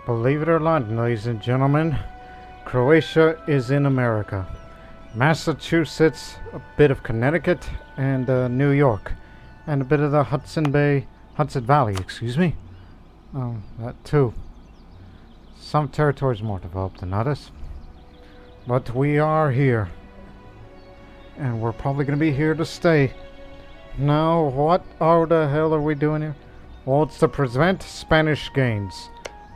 Believe it or not, ladies and gentlemen, Croatia is in America. Massachusetts, a bit of Connecticut, and New York, and a bit of the Hudson Valley, excuse me. That too. Some territories more developed than others. But we are here. And we're probably going to be here to stay. Now, what the hell are we doing here? Well, it's to prevent Spanish gains,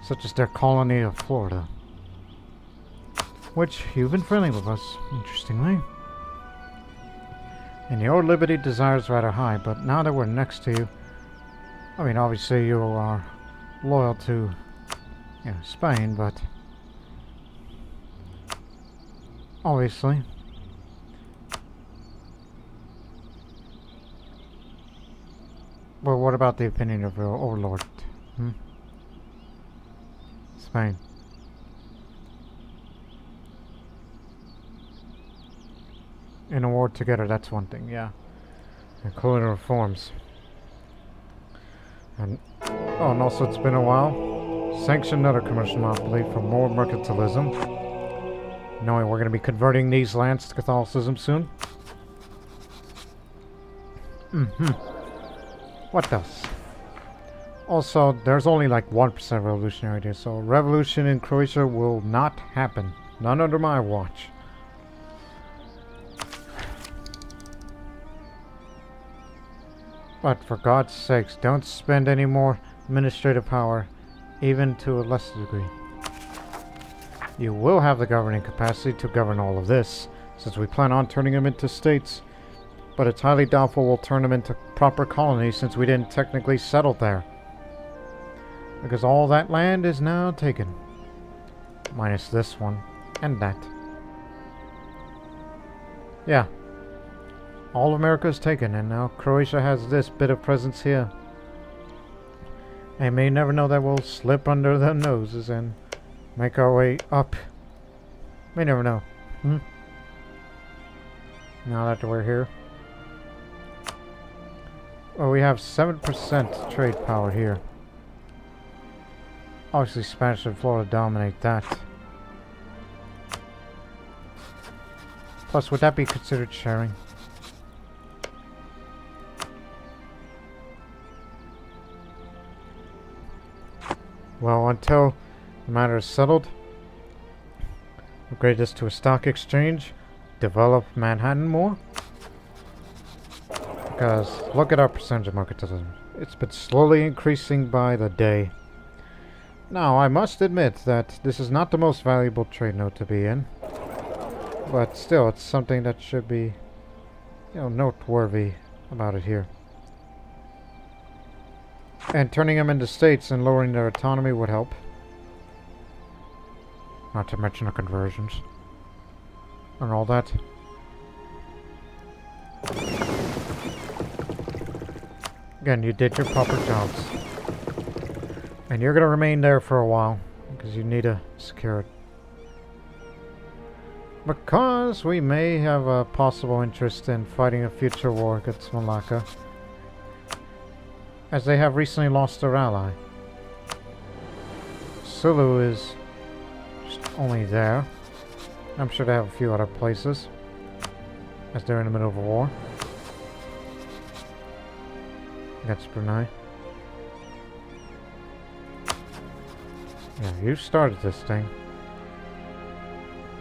such as their colony of Florida. Which, you've been friendly with us, interestingly. And your liberty desire is rather high, but now that we're next to you, I mean, obviously you are loyal to, Spain, but obviously. Well, what about the opinion of your overlord? Spain. In a war together, that's one thing, yeah. Including reforms. And also it's been a while. Sanction another commercial monopoly for more mercantilism. Knowing we're going to be converting these lands to Catholicism soon. What else? Also, there's only like 1% revolutionary there, so revolution in Croatia will not happen. None under my watch. But for God's sakes, don't spend any more administrative power, even to a lesser degree. You will have the governing capacity to govern all of this, since we plan on turning them into states. But it's highly doubtful we'll turn them into proper colonies since we didn't technically settle there. Because all that land is now taken. Minus this one, and that. Yeah. All of America is taken, and now Croatia has this bit of presence here. And may never know that we'll slip under their noses and make our way up. May never know. Now that we're here. Well, we have 7% trade power here. Obviously, Spanish and Florida dominate that. Plus, would that be considered sharing? Well, until the matter is settled, upgrade this to a stock exchange, develop Manhattan more. Because look at our percentage of mercantilism. It's been slowly increasing by the day. Now, I must admit that this is not the most valuable trade node to be in. But still, it's something that should be, noteworthy about it here. And turning them into states and lowering their autonomy would help. Not to mention the conversions. And all that. Again, you did your proper jobs. And you're going to remain there for a while. Because you need to secure it. Because we may have a possible interest in fighting a future war against Malacca. As they have recently lost their ally. Sulu is just only there. I'm sure they have a few other places. As they're in the middle of a war. Against Brunei. Yeah, you started this thing.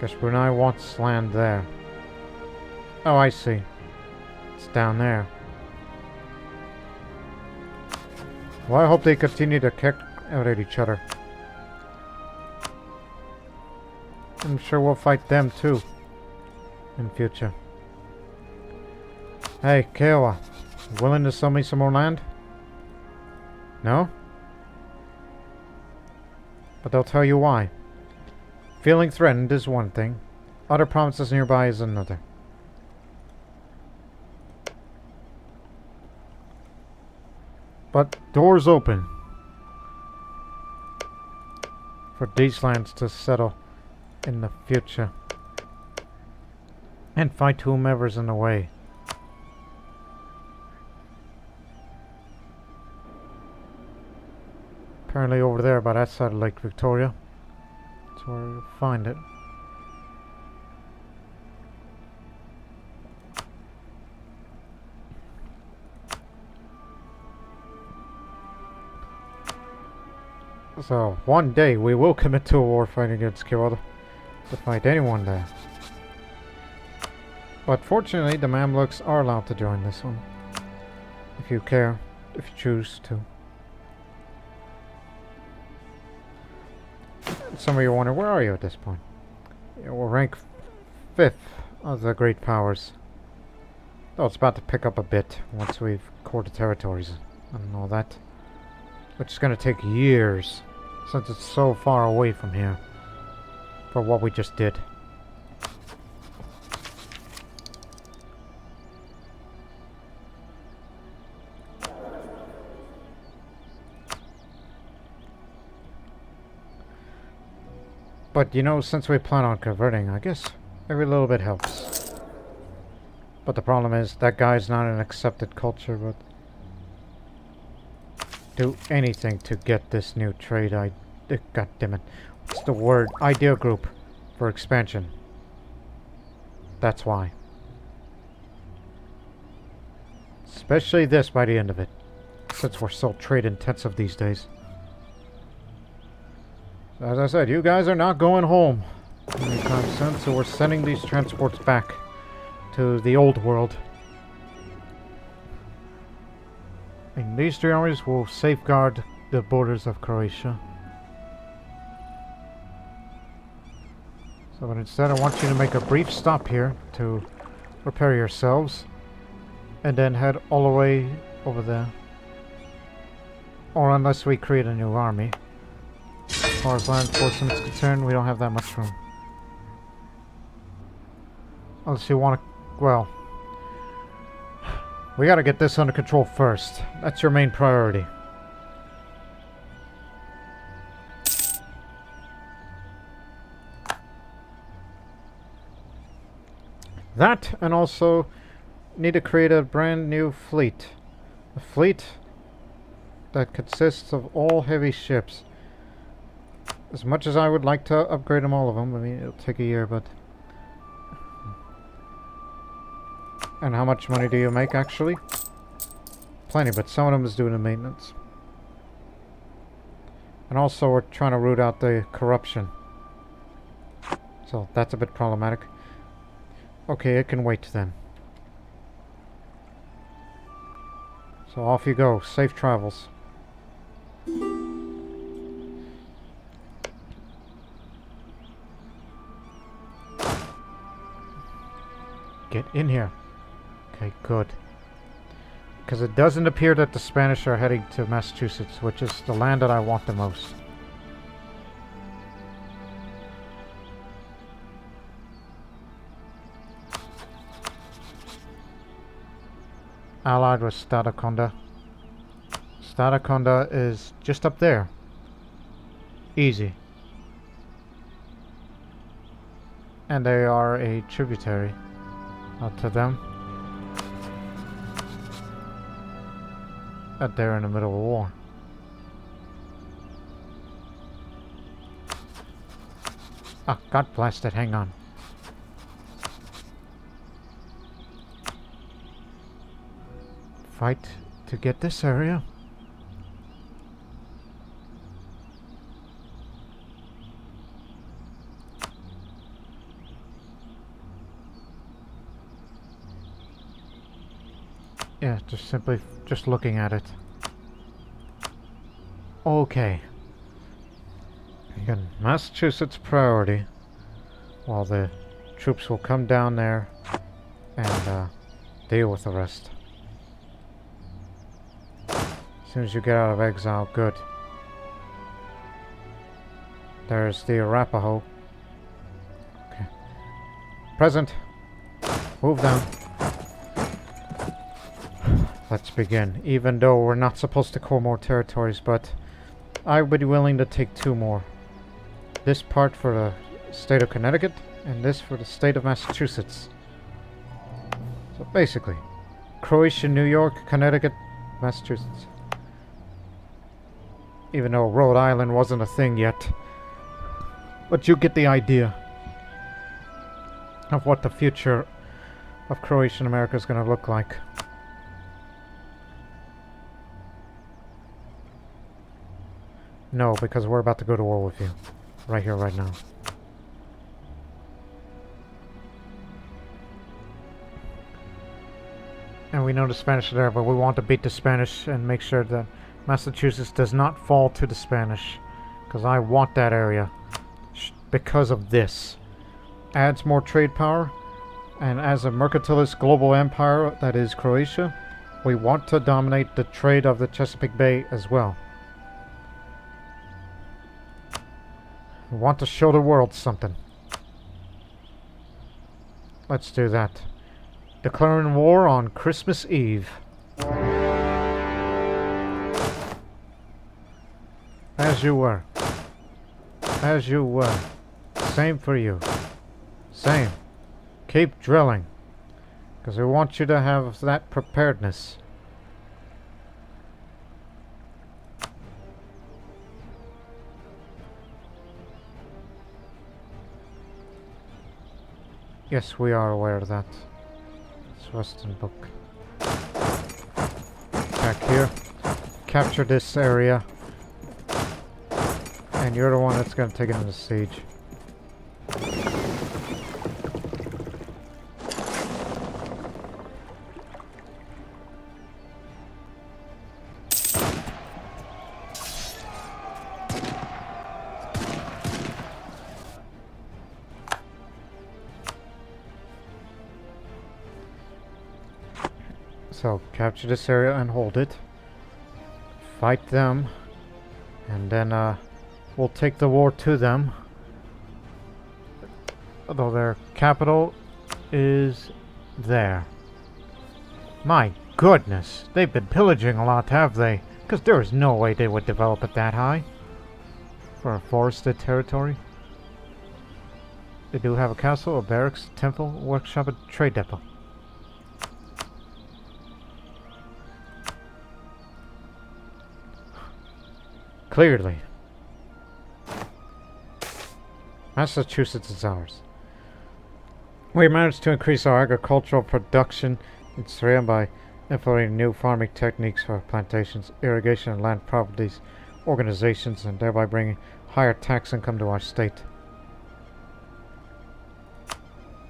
Guess Brunei wants land there. Oh, I see. It's down there. Well, I hope they continue to kick out at each other. I'm sure we'll fight them too. In future. Hey, Kiowa. Willing to sell me some more land? No? But they'll tell you why. Feeling threatened is one thing. Other promises nearby is another. But doors open for these lands to settle in the future. And fight whomever's in the way. Apparently over there by that side of Lake Victoria. That's where you'll find it. So, one day we will commit to a war fighting against Kyoto. To fight anyone there. But fortunately, the Mamluks are allowed to join this one. If you care, if you choose to. Some of you wonder, where are you at this point? Yeah, we'll rank 5th of the Great Powers. Though it's about to pick up a bit once we've cored the territories and all that. Which is going to take years, since it's so far away from here. For what we just did. But you know, since we plan on converting, I guess every little bit helps. But the problem is, that guy's not an accepted culture, but do anything to get this new trade God damn it. What's the word? Idea group for expansion. That's why. Especially this by the end of it. Since we're so trade intensive these days. So as I said, you guys are not going home anytime soon, so we're sending these transports back to the old world. And these 3 armies will safeguard the borders of Croatia. So, but instead I want you to make a brief stop here to repair yourselves. And then head all the way over there. Or unless we create a new army. As far as land enforcement is concerned, we don't have that much room. Unless you want to... well... we gotta get this under control first. That's your main priority. That, and also need to create a brand new fleet. A fleet that consists of all heavy ships. As much as I would like to upgrade them, all of them, I mean, it'll take a year, but... And how much money do you make, actually? Plenty, but some of them is doing the maintenance. And also, we're trying to root out the corruption. So, that's a bit problematic. Okay, it can wait then. So, off you go. Safe travels. Get in here. Okay, good. Because it doesn't appear that the Spanish are heading to Massachusetts, which is the land that I want the most. Allied with Stadaconda. Stadaconda is just up there. Easy. And they are a tributary to them. And they're in the middle of a war. Ah, God blast it, hang on. Fight to get this area. Yeah, just simply just looking at it. Okay. Again, Massachusetts priority. While the troops will come down there and deal with the rest. As soon as you get out of exile, good. There's the Arapaho. Okay. Present. Move down. Let's begin. Even though we're not supposed to core more territories, but I would be willing to take 2 more. This part for the state of Connecticut, and this for the state of Massachusetts. So basically, Croatia, New York, Connecticut, Massachusetts. Even though Rhode Island wasn't a thing yet. But you get the idea of what the future of Croatian America is going to look like. No, because we're about to go to war with you. Right here, right now. And we know the Spanish are there, but we want to beat the Spanish and make sure that Massachusetts does not fall to the Spanish. Because I want that area. Because of this. Adds more trade power. And as a mercantilist global empire that is Croatia, we want to dominate the trade of the Chesapeake Bay as well. We want to show the world something. Let's do that. Declaring war on Christmas Eve. As you were. As you were. Same for you. Same. Keep drilling. Because we want you to have that preparedness. Yes, we are aware of that. It's Western book. Back here. Capture this area. And you're the one that's going to take it into siege. So, capture this area and hold it. Fight them. And then, we'll take the war to them. Although their capital is there. My goodness! They've been pillaging a lot, have they? Because there is no way they would develop it that high. For a forested territory. They do have a castle, a barracks, a temple, a workshop, a trade depot. Clearly. Massachusetts is ours. We managed to increase our agricultural production in Syria by implementing new farming techniques for plantations, irrigation, and land properties organizations, and thereby bringing higher tax income to our state.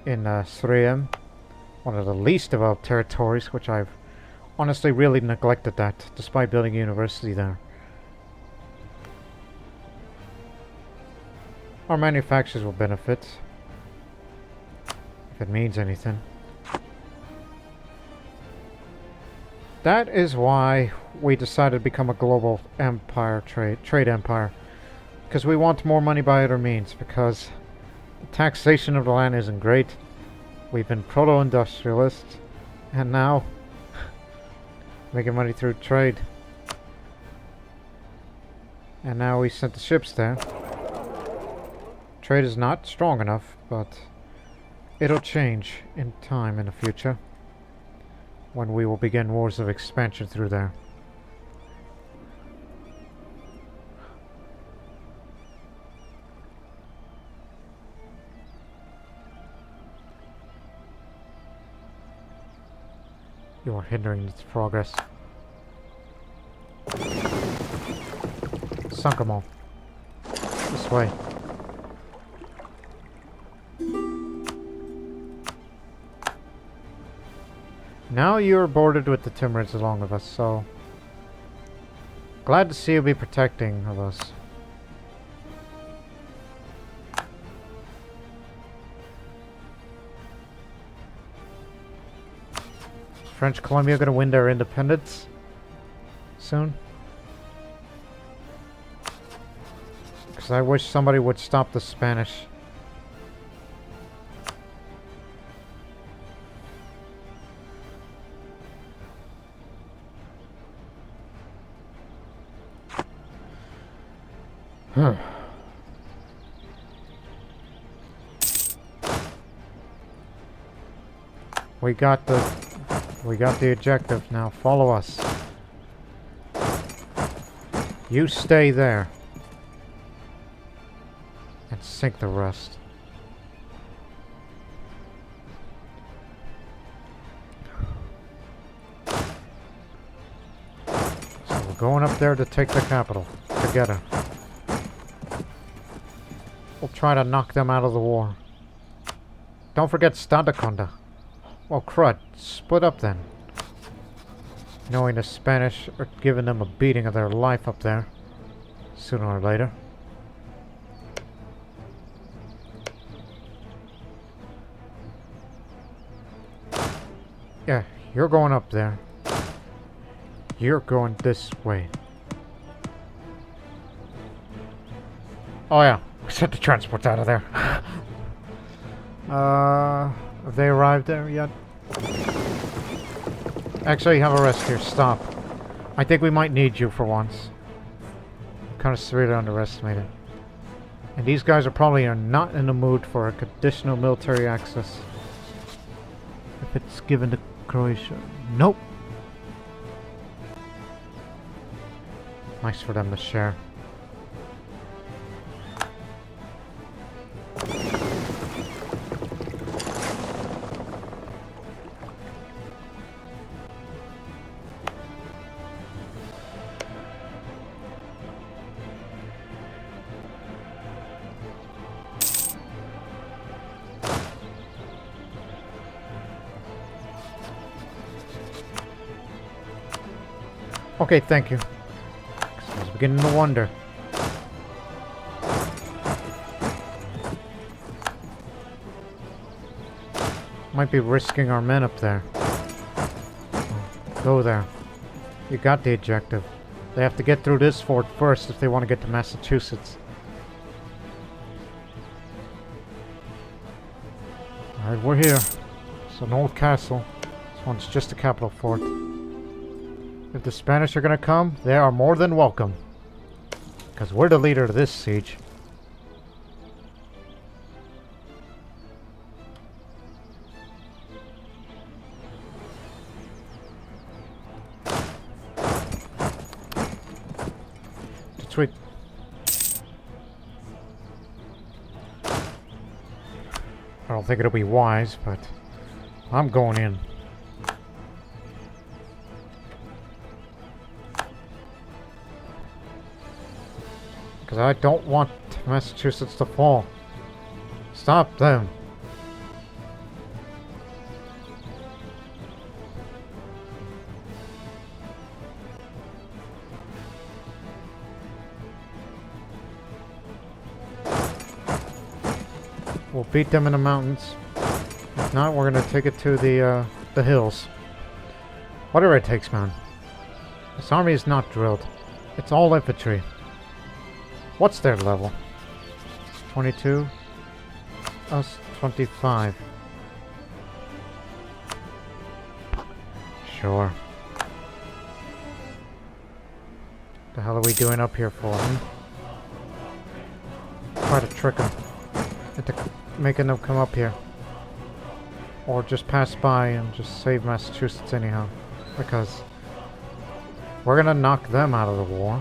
In Srem, one of the least developed territories, which I've honestly really neglected that, despite building a university there. Our manufacturers will benefit, if it means anything. That is why we decided to become a global empire, trade empire. Because we want more money by other means, because the taxation of the land isn't great. We've been proto-industrialists, and now making money through trade. And now we sent the ships there. Trade is not strong enough, but it'll change in time in the future, when we will begin wars of expansion through there. You are hindering its progress. Sunk 'em all. This way. Now you're bordered with the Timurids along with us, so glad to see you be protecting of us. French Columbia gonna win their independence soon? Because I wish somebody would stop the Spanish. We got the objective now. Follow us. You stay there. And sink the rest. So we're going up there to take the capital. Together. We'll try to knock them out of the war. Don't forget Stadaconda. Well, crud. Split up then. Knowing the Spanish are giving them a beating of their life up there. Sooner or later. Yeah, you're going up there. You're going this way. Oh yeah, we sent the transports out of there. Have they arrived there yet? Actually, have a rest here. Stop. I think we might need you for once. Kind of severely underestimated. And these guys are probably not in the mood for additional military access. If it's given to Croatia. Nope. Nice for them to share. Okay, thank you. I was beginning to wonder. Might be risking our men up there. Go there. You got the objective. They have to get through this fort first if they want to get to Massachusetts. Alright, we're here. It's an old castle. This one's just a capital fort. If the Spanish are gonna come, they are more than welcome. Because we're the leader of this siege. Sweet. I don't think it'll be wise, but I'm going in. Because I don't want Massachusetts to fall. Stop them. We'll beat them in the mountains. If not, we're gonna take it to the hills. Whatever it takes, man. This army is not drilled. It's all infantry. What's their level? 22. Us 25. Sure. The hell are we doing up here for? Try to trick them into making them come up here. Or just pass by and just save Massachusetts anyhow. Because we're gonna knock them out of the war.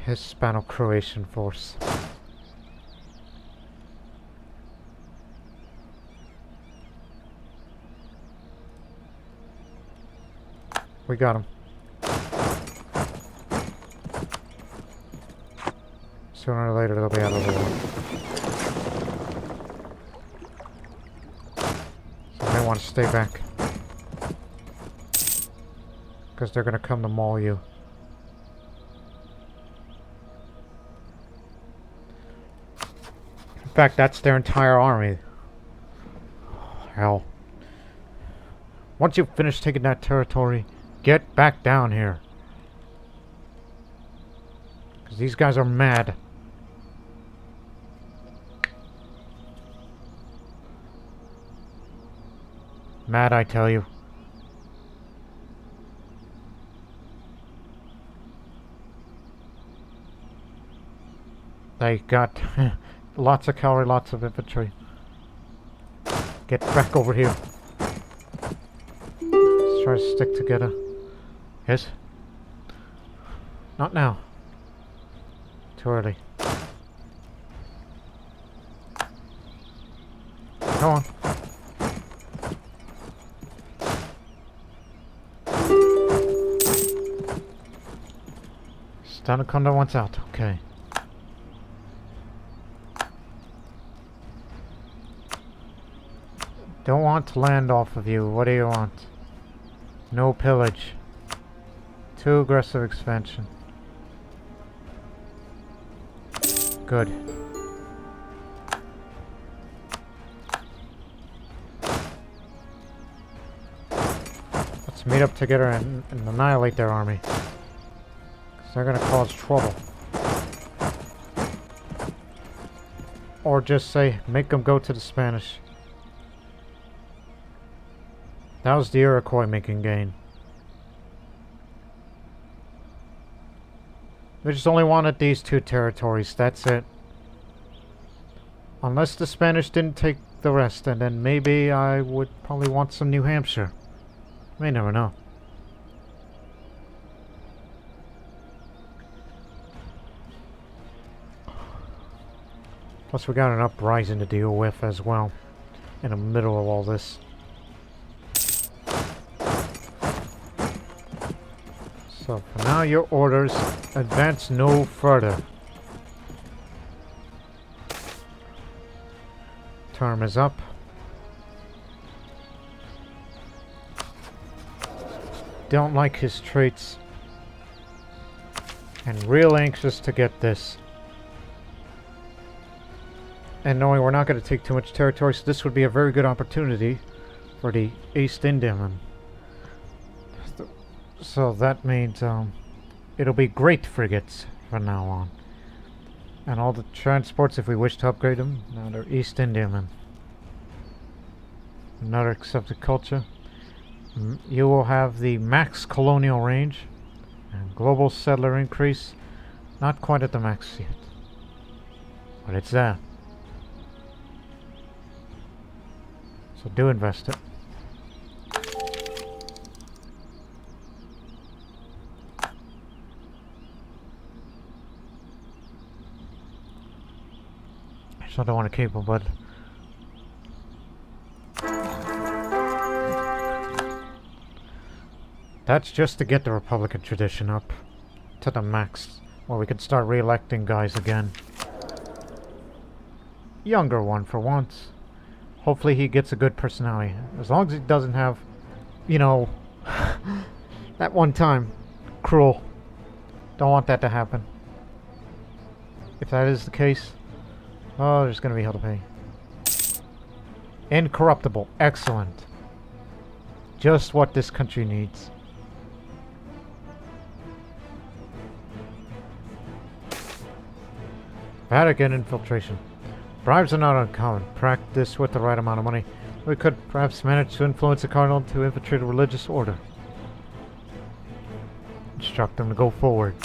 Hispano-Croatian force. We got him. Sooner or later they'll be out of the war. So they want to stay back. Because they're going to come to maul you. In fact, that's their entire army. Hell. Once you finish taking that territory, get back down here. Because these guys are mad. Mad, I tell you. They got lots of cavalry, lots of infantry. Get back over here. Let's try to stick together. Yes? Not now. Too early. Come on. Stanaconda wants out. Okay. Don't want to land off of you. What do you want? No pillage. Too aggressive expansion. Good. Let's meet up together and annihilate their army. Because they're going to cause trouble. Or just say, make them go to the Spanish. That was the Iroquois making gain. They just only wanted these two territories, that's it. Unless the Spanish didn't take the rest, and then maybe I would probably want some New Hampshire. May never know. Plus we got an uprising to deal with as well. In the middle of all this. So, for now, your orders advance no further. Term is up. Don't like his traits. And real anxious to get this. And knowing we're not going to take too much territory, so this would be a very good opportunity for the East Indiamen. So that means it'll be great frigates from now on. And all the transports, if we wish to upgrade them, now they're East Indiamen. Another accepted culture. You will have the max colonial range and global settler increase. Not quite at the max yet, but it's there. So do invest it. So I don't want to keep them, but that's just to get the Republican tradition up to the max, where we can start re-electing guys again. Younger one for once. Hopefully he gets a good personality. As long as he doesn't have, you know, that one time, cruel. Don't want that to happen. If that is the case, oh, there's going to be hell to pay. Incorruptible. Excellent. Just what this country needs. Vatican infiltration. Bribes are not uncommon. Practice with the right amount of money. We could perhaps manage to influence the cardinal to infiltrate a religious order. Instruct them to go forward.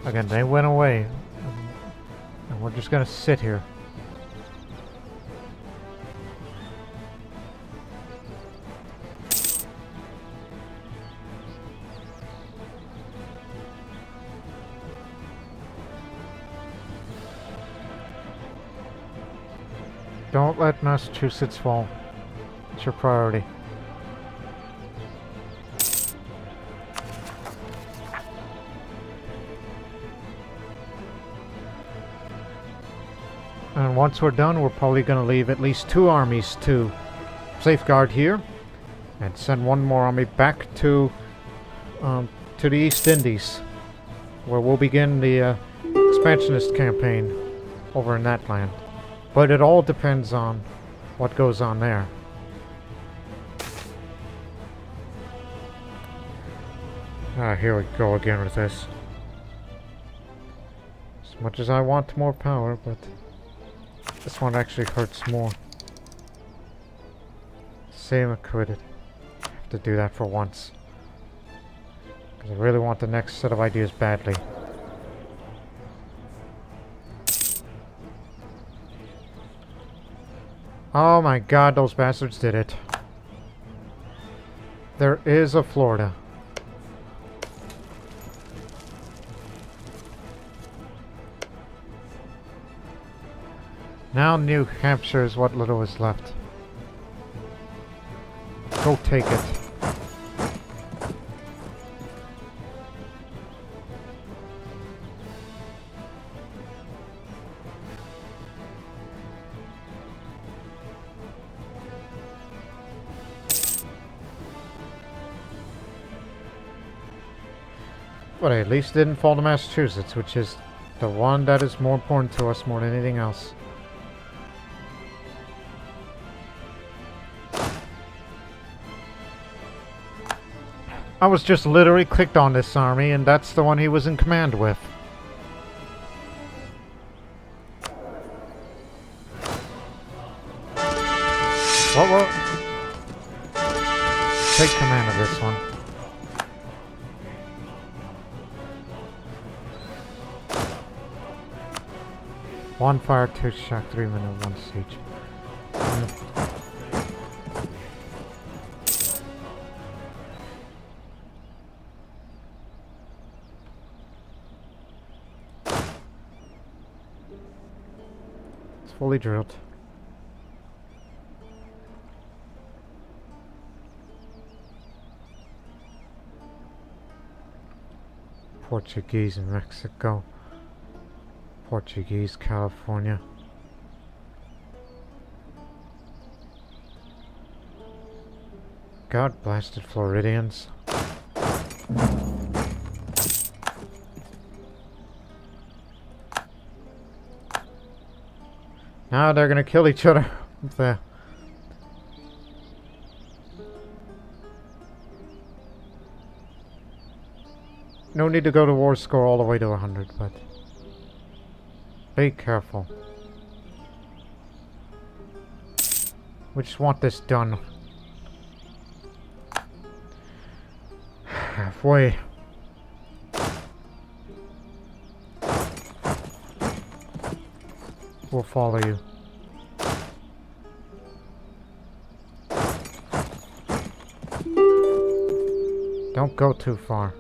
Again, they went away. And we're just gonna sit here. Don't let Massachusetts fall. It's your priority. And once we're done, we're probably going to leave at least 2 armies to safeguard here, and send one more army back to the East Indies, where we'll begin the expansionist campaign over in that land. But it all depends on what goes on there. Here we go again with this. As much as I want more power, but this one actually hurts more. Same acquitted. Have to do that for once. Because I really want the next set of ideas badly. Oh my god, those bastards did it. There is a Florida. Now New Hampshire is what little is left. Go take it. But I at least didn't fall to Massachusetts, which is the one that is more important to us more than anything else. I was just literally clicked on this army, and that's the one he was in command with. What? Take command of this one. One fire, two shock, 3 minute, one siege. It's fully drilled. Portuguese in Mexico. Portuguese, California. God blasted Floridians. Now they're gonna kill each other up there. No need to go to war score all the way to 100, but be careful. We just want this done. Halfway. We'll follow you. Don't go too far.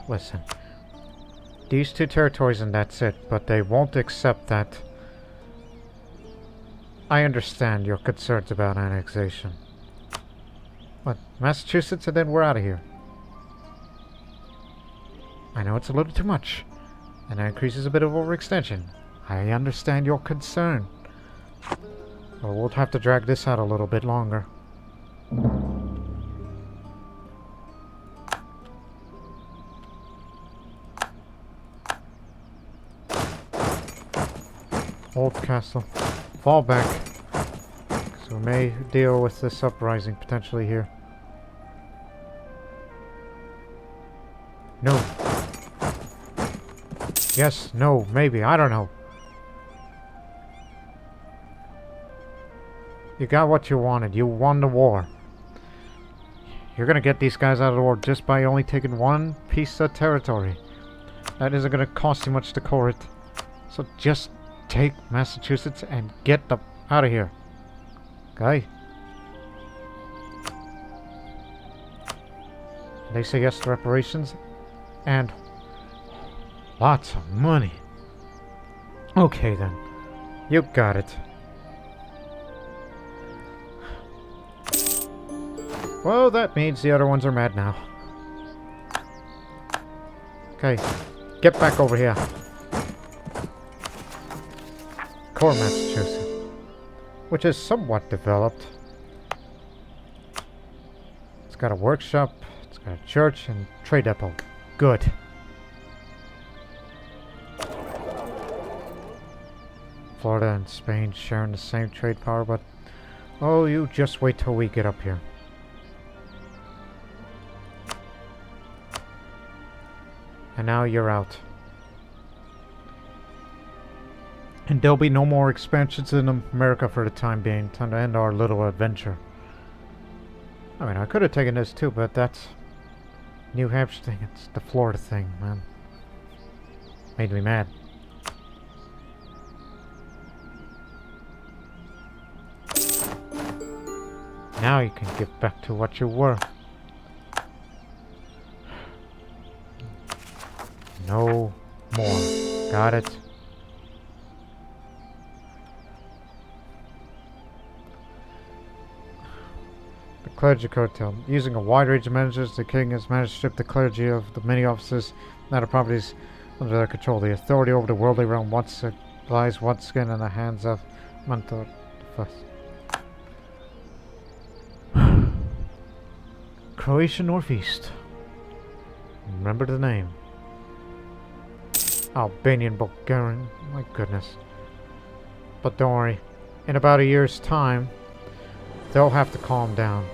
Listen, these two territories and that's it, but they won't accept that. I understand your concerns about annexation. What, Massachusetts and then we're out of here? I know it's a little too much, and that increases a bit of overextension. I understand your concern. But we'll have to drag this out a little bit longer. Old castle. Fall back. So we may deal with this uprising potentially here. No. Yes, no, maybe. I don't know. You got what you wanted. You won the war. You're gonna get these guys out of the war just by only taking one piece of territory. That isn't gonna cost you much to core it. So just take Massachusetts and get them out of here. Okay? They say yes to reparations and lots of money. Okay then. You got it. Well, that means the other ones are mad now. Okay. Get back over here. Core Massachusetts, which is somewhat developed. It's got a workshop, it's got a church, and trade depot. Good. Florida and Spain sharing the same trade power, but oh, you just wait till we get up here. And now you're out. And there'll be no more expansions in America for the time being. Time to end our little adventure. I mean, I could have taken this too, but that's New Hampshire thing. It's the Florida thing, man. Made me mad. Now you can get back to what you were. No more. Got it? The clergy cartel. Using a wide range of measures, the king has managed to strip the clergy of the many offices and other properties under their control. The authority over the worldly realm lies once again in the hands of Mantor I. Croatia Northeast. Remember the name. Albanian Bulgarian. My goodness. But don't worry. In about a year's time, they'll have to calm down.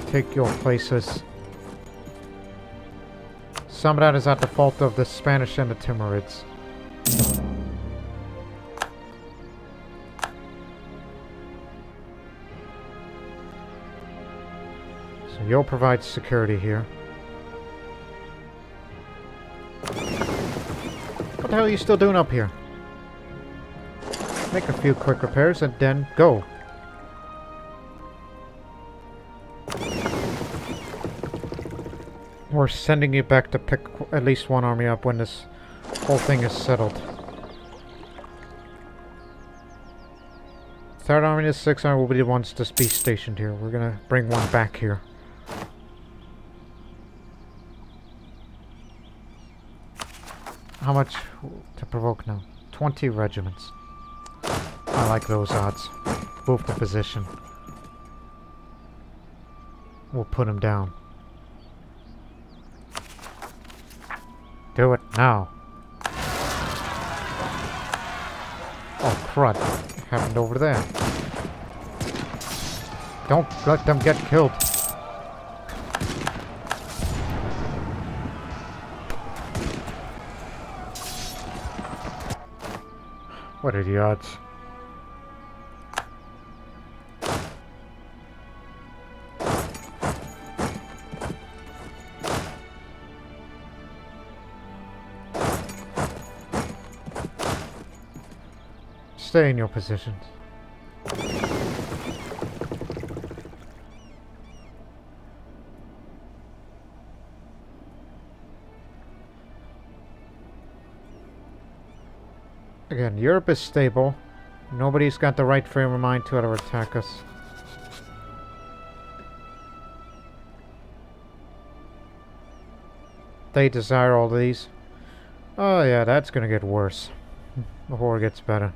Take your places. Some of that is at the fault of the Spanish and the Timurids. So you'll provide security here. What the hell are you still doing up here? Make a few quick repairs and then go. We're sending you back to pick at least one army up when this whole thing is settled. 3rd Army and the 6th Army will be the ones to be stationed here. We're gonna bring one back here. How much to provoke now? 20 regiments. I like those odds. Move the position. We'll put him down. Do it now. Oh crud. What happened over there? Don't let them get killed. What are the odds? Stay in your positions. Again, Europe is stable. Nobody's got the right frame of mind to attack us. They desire all these. Oh yeah, that's gonna get worse before it gets better.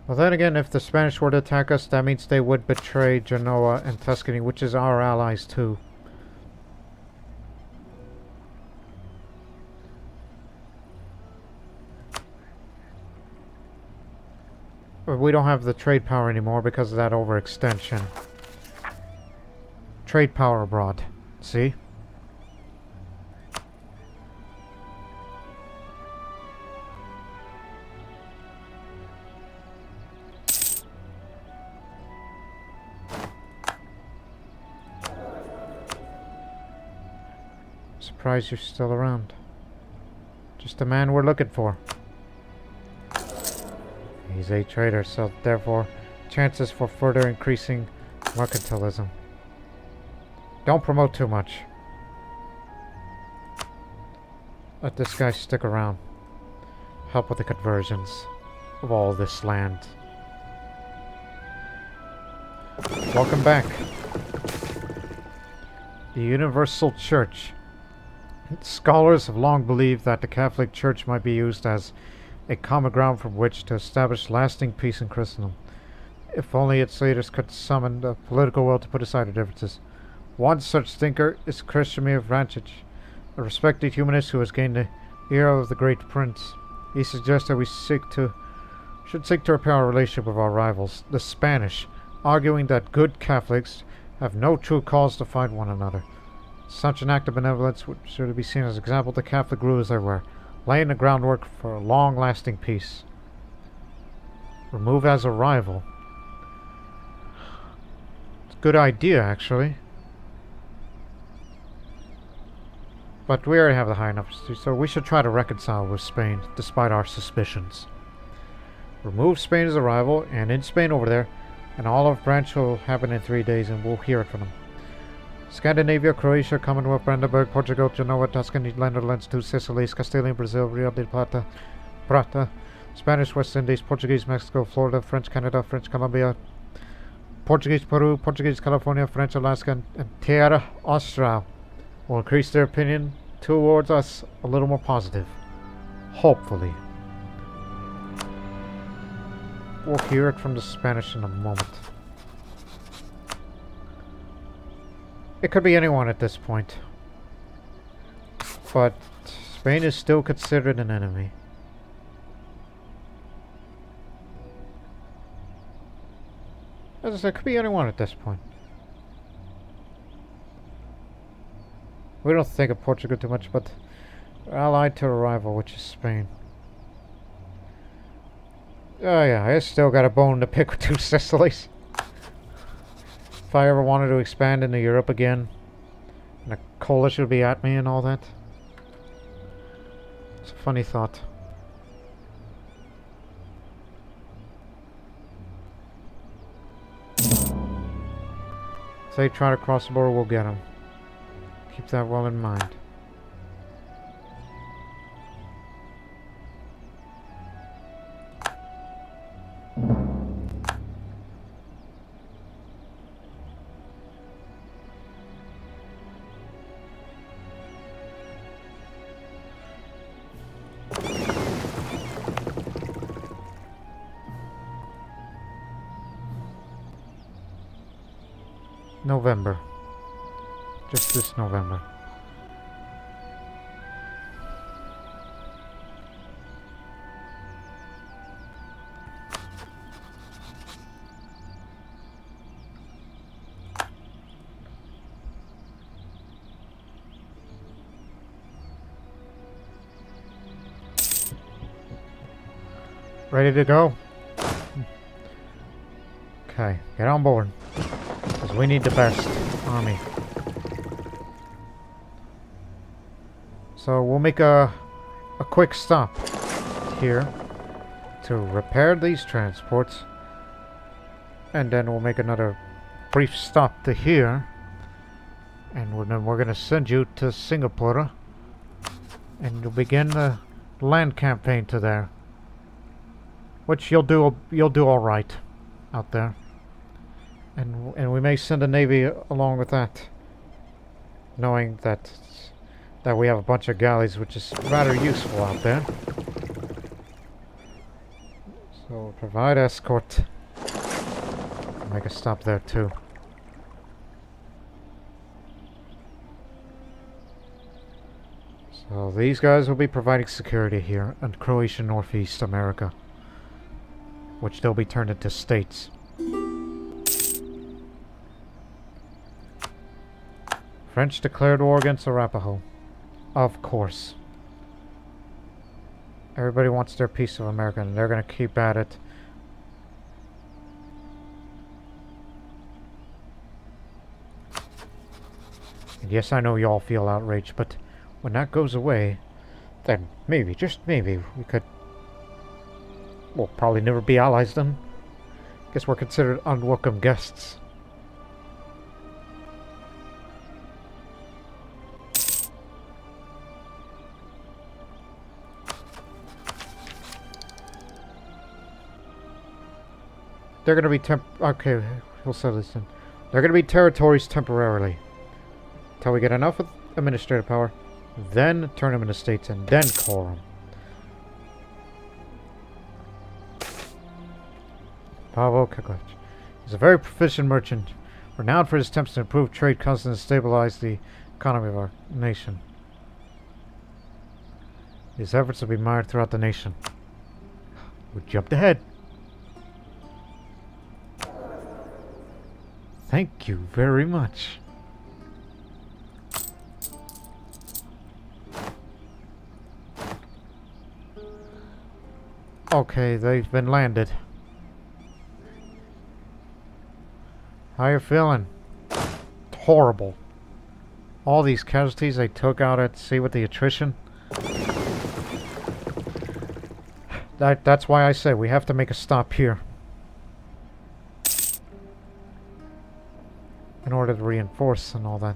Well then again, if the Spanish were to attack us, that means they would betray Genoa and Tuscany, which is our allies too. But we don't have the trade power anymore because of that overextension. Trade power abroad. See? Surprised you're still around. Just the man we're looking for. He's a trader, so therefore chances for further increasing mercantilism. Don't promote too much. Let this guy stick around. Help with the conversions of all this land. Welcome back. The Universal Church. Scholars have long believed that the Catholic Church might be used as a common ground from which to establish lasting peace in Christendom. If only its leaders could summon the political will to put aside their differences. One such thinker is Krishimir Vrancic, a respected humanist who has gained the ear of the Great Prince. He suggests that we seek to should seek to repair our relationship with our rivals, the Spanish, arguing that good Catholics have no true cause to fight one another. Such an act of benevolence would surely be seen as an example to Catholic rulers everywhere, laying the groundwork for a long-lasting peace. Remove as a rival. It's a good idea, actually. But we already have the high enough, so we should try to reconcile with Spain, despite our suspicions. Remove Spain as a rival, and in Spain over there, an olive branch will happen in 3 days, and we'll hear it from them. Scandinavia, Croatia, Commonwealth, Brandenburg, Portugal, Genoa, Tuscany, Netherlands, Two Sicilies, Castilian, Brazil, Rio de Plata, Prata, Spanish West Indies, Portuguese Mexico, Florida, French Canada, French Colombia, Portuguese Peru, Portuguese California, French Alaska, and Terra Austral will increase their opinion towards us a little more positive. Hopefully. We'll hear it from the Spanish in a moment. It could be anyone at this point. But Spain is still considered an enemy. As I said, it could be anyone at this point. We don't think of Portugal too much, but we're allied to a rival, which is Spain. Oh yeah, I still got a bone to pick with Two Sicilies. If I ever wanted to expand into Europe again, and a coalition would be at me and all that. It's a funny thought. If they try to cross the border, we'll get them. Keep that well in mind. November. Just this November. Ready to go? Okay, get on board. Because we need the best army. So we'll make a quick stop here to repair these transports. And then we'll make another brief stop to here. And then we're going to send you to Singapore. And you'll begin the land campaign to there. Which you'll do all right out there. And we may send a navy along with that, knowing that we have a bunch of galleys, which is rather useful out there. So provide escort. Make a stop there too. So these guys will be providing security here in Croatian Northeast America, which they'll be turned into states. French declared war against Arapaho. Of course. Everybody wants their piece of America, and they're going to keep at it. And yes, I know y'all feel outraged, but when that goes away, then maybe, just maybe, we could... We'll probably never be allies then. Guess we're considered unwelcome guests. They're going to be okay, we'll settle this in. They're going to be territories temporarily. Until we get enough of administrative power. Then turn them into states and then core them. Pavel Keklich is a very proficient merchant, renowned for his attempts to improve trade customs and stabilize the economy of our nation. His efforts will be admired throughout the nation. We jumped ahead. Thank you very much. Okay, they've been landed. How you feeling? Horrible. All these casualties they took out at sea with the attrition. That's why I say we have to make a stop here. In order to reinforce and all that.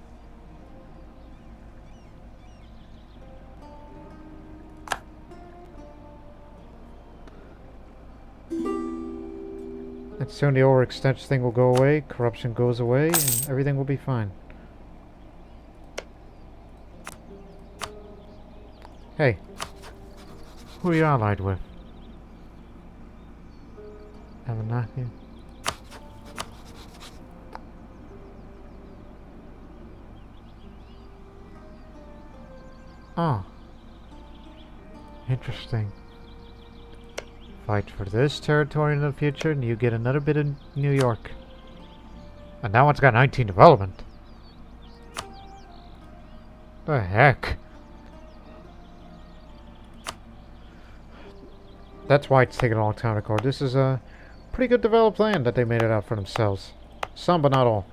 And soon the overextension thing will go away, corruption goes away, and everything will be fine. Hey, who are you allied with? Abenaki? Oh. Interesting. Fight for this territory in the future, and you get another bit of New York. And now it's got 19 development. The heck? That's why it's taken a long time to record. This is a pretty good developed land that they made it out for themselves. Some, but not all.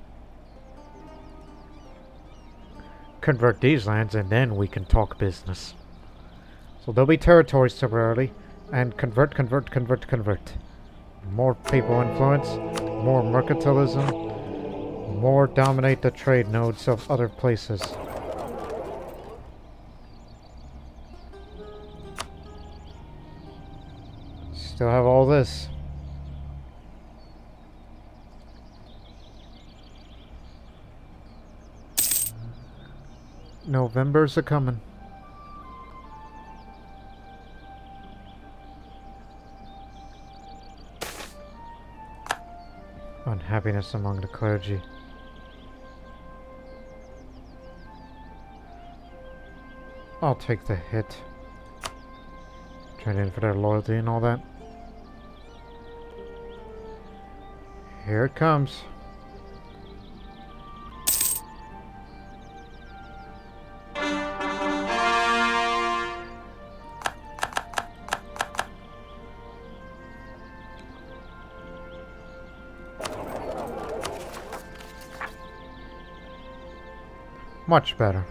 Convert these lands, and then we can talk business. So there'll be territories temporarily. And convert. More people influence, more mercantilism, more dominate the trade nodes of other places. Still have all this. November's a-coming. Unhappiness among the clergy. I'll take the hit. Trade in for their loyalty and all that. Here it comes. Much better.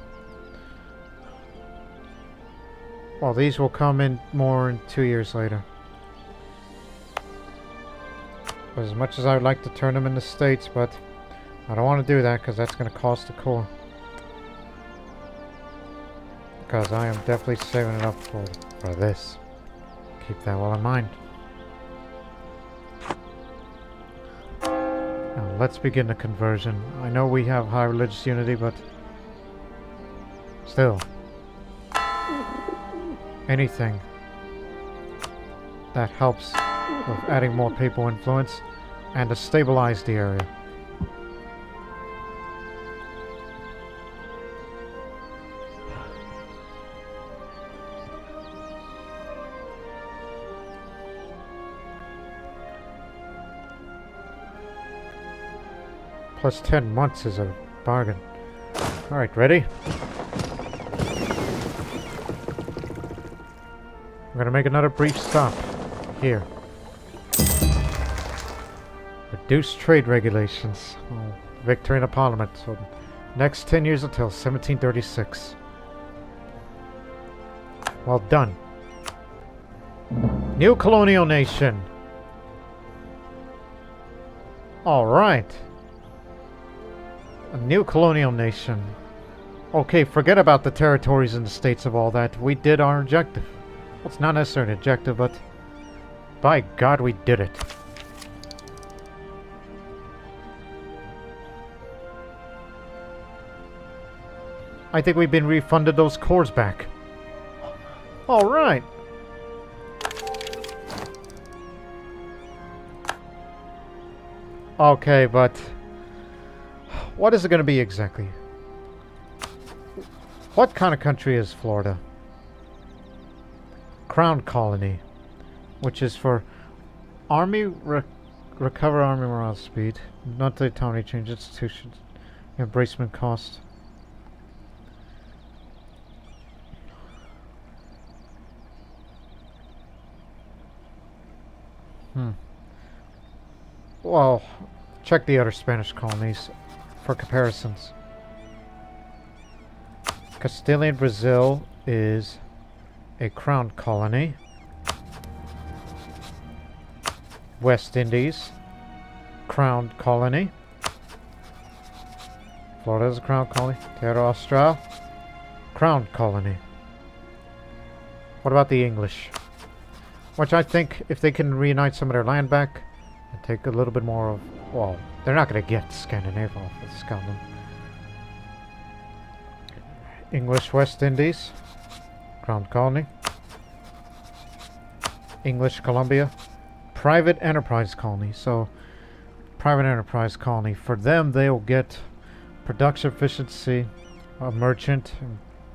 Well, these will come in more in 2 years later. As much as I would like to turn them into states, but I don't want to do that because that's going to cost the core. Because I am definitely saving it up for this. Keep that well in mind. Now let's begin the conversion. I know we have high religious unity, but still, anything that helps with adding more people influence and to stabilize the area. Plus 10 months is a bargain. Alright, ready? I'm gonna make another brief stop here. Reduce trade regulations. Oh, victory in a parliament. So next 10 years until 1736. Well done. New colonial nation. Alright. A new colonial nation. Okay, forget about the territories and the states of all that. We did our objective. Well, it's not necessarily an objective, but by God, we did it. I think we've been refunded those cores back. Alright. Okay, but what is it going to be exactly? What kind of country is Florida? Crown Colony, which is for Army recover army morale speed. Not the autonomy change institution. Embracement cost. Well, check the other Spanish colonies for comparisons. Castilian Brazil is a crown colony. West Indies, crown colony. Florida is a crown colony. Terra Austral, crown colony. What about the English? Which I think if they can reunite some of their land back and take a little bit more of, well, they're not going to get Scandinavia off of Scotland. English West Indies, crown colony. English Columbia, private enterprise colony. So, private enterprise colony. For them, they'll get production efficiency, a merchant,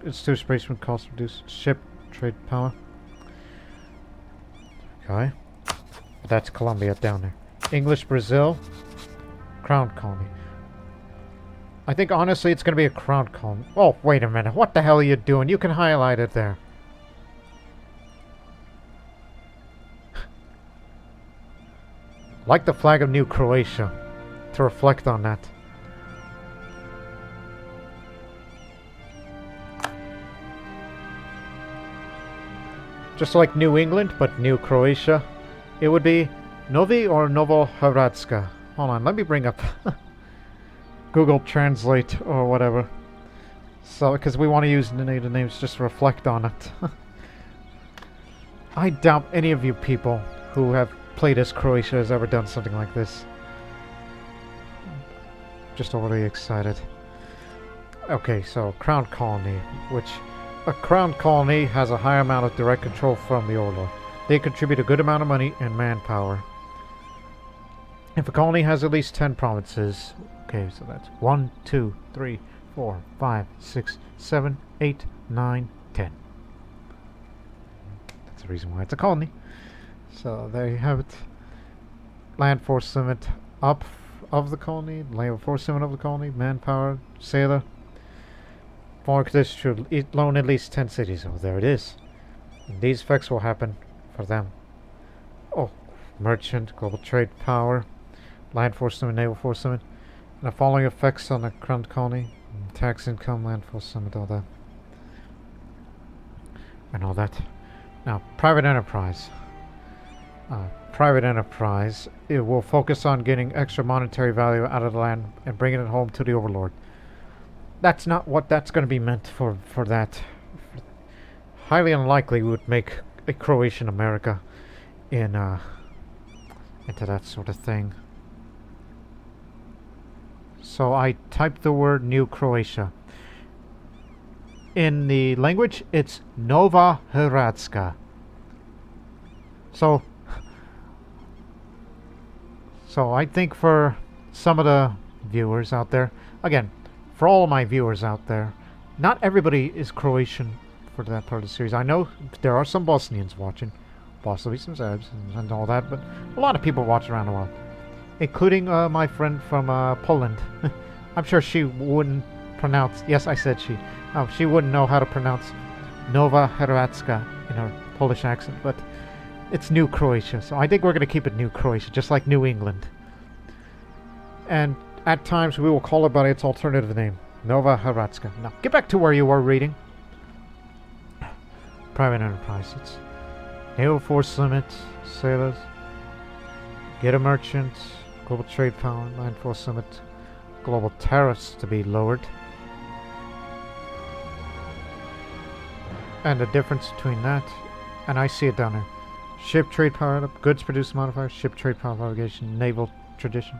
institute displacement cost reduced, ship trade power. Okay. That's Colombia down there. English Brazil, crown colony. I think honestly it's going to be a crown colony. Oh, wait a minute. What the hell are you doing? You can highlight it there. Like the flag of New Croatia to reflect on that. Just like New England, but New Croatia. It would be Novi or Novo Hrvatska. Hold on, let me bring up Google Translate or whatever. So, because we want to use the native names just to reflect on it. I doubt any of you people who have played as Croatia has ever done something like this. Just overly excited. Okay, so Crown Colony, which a Crown Colony has a higher amount of direct control from the Overlord. They contribute a good amount of money and manpower. If a colony has at least 10 provinces, okay, so that's 1, 2, 3, 4, 5, 6, 7, 8, 9, 10. That's the reason why it's a colony. So there you have it. Land force limit up of the colony, land force limit of the colony, manpower, sailor. Foreign conditions should loan at least 10 cities. Oh, there it is. And these effects will happen for them. Oh, merchant, global trade power, land force limit, naval force limit. And the following effects on the crown colony: tax income, land force limit, all that. And all that. Now, private enterprise. Private enterprise, it will focus on getting extra monetary value out of the land and bringing it home to the Overlord. That's not what that's going to be meant for that. Highly unlikely we would make a Croatian America into that sort of thing. So I typed the word New Croatia. In the language, it's Nova Hrvatska. So I think for some of the viewers out there, again, for all of my viewers out there, not everybody is Croatian for that part of the series. I know there are some Bosnians watching, possibly some Serbs and all that, but a lot of people watch around the world, including my friend from Poland. I'm sure she wouldn't pronounce, yes, I said she. She wouldn't know how to pronounce Nova Hrvatska in her Polish accent, but it's New Croatia, so I think we're going to keep it New Croatia, just like New England. And at times we will call it by its alternative name, Nova Hrvatska. Now, get back to where you were reading. Private enterprise. It's naval force limit, sailors, get a merchant, global trade power, land force limit, global tariffs to be lowered. And the difference between that, and I see it down there. Ship trade power up, goods produced modifier, ship trade power propagation, naval tradition.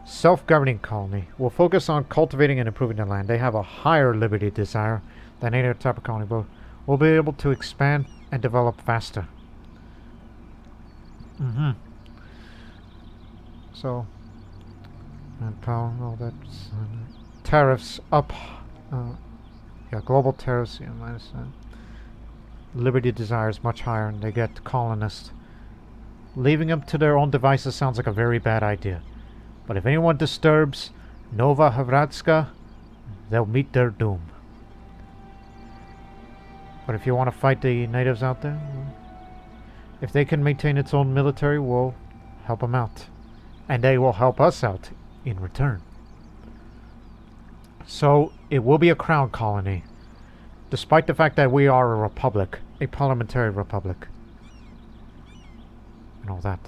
Self-governing colony will focus on cultivating and improving the land. They have a higher liberty desire than any other type of colony, but will be able to expand and develop faster. So, manpower, all that. Tariffs up. Yeah, global tariffs, yeah, minus that. Liberty desire is much higher, and they get colonists. leaving them to their own devices sounds like a very bad idea. But if anyone disturbs Nova Hrvatska, they'll meet their doom. But if you want to fight the natives out there, if they can maintain its own military, we'll help them out. And they will help us out in return. So, it will be a crown colony. Despite the fact that we are a republic. A parliamentary republic. And all that.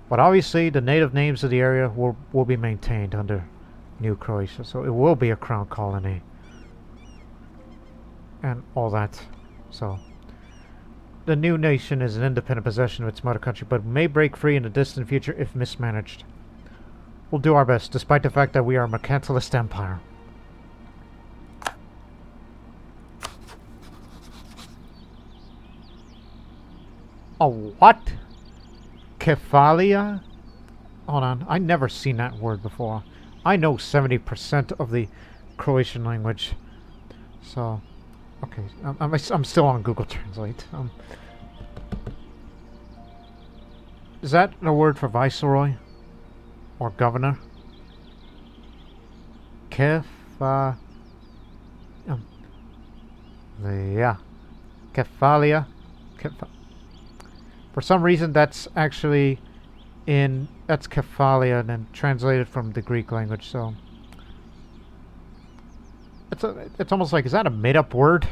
But obviously, the native names of the area will be maintained under New Croatia. So, it will be a crown colony. And all that. So, the new nation is an independent possession of its mother country, but may break free in the distant future if mismanaged. We'll do our best, despite the fact that we are a mercantilist empire. A what? Kefalia? Hold on, I never seen that word before. I know 70% of the Croatian language. So, okay, I'm still on Google Translate. Is that a word for viceroy? Or governor? Yeah. Kefalia. For some reason, that's actually that's Kefalia and then translated from the Greek language, so it's almost like, is that a made-up word?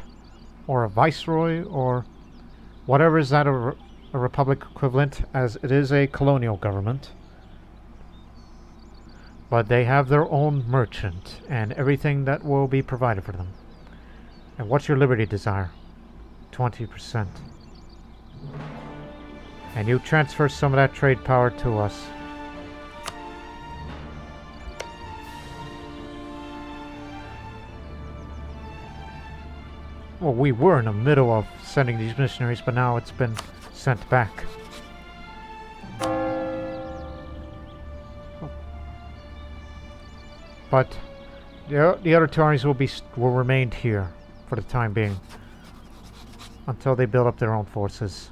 Or a viceroy? Or whatever, is that a republic equivalent, as it is a colonial government. But they have their own merchant and everything that will be provided for them. And what's your liberty desire? 20%. And you transfer some of that trade power to us. Well, we were in the middle of sending these missionaries, but now it's been sent back. But the other two armies will remain here for the time being, until they build up their own forces.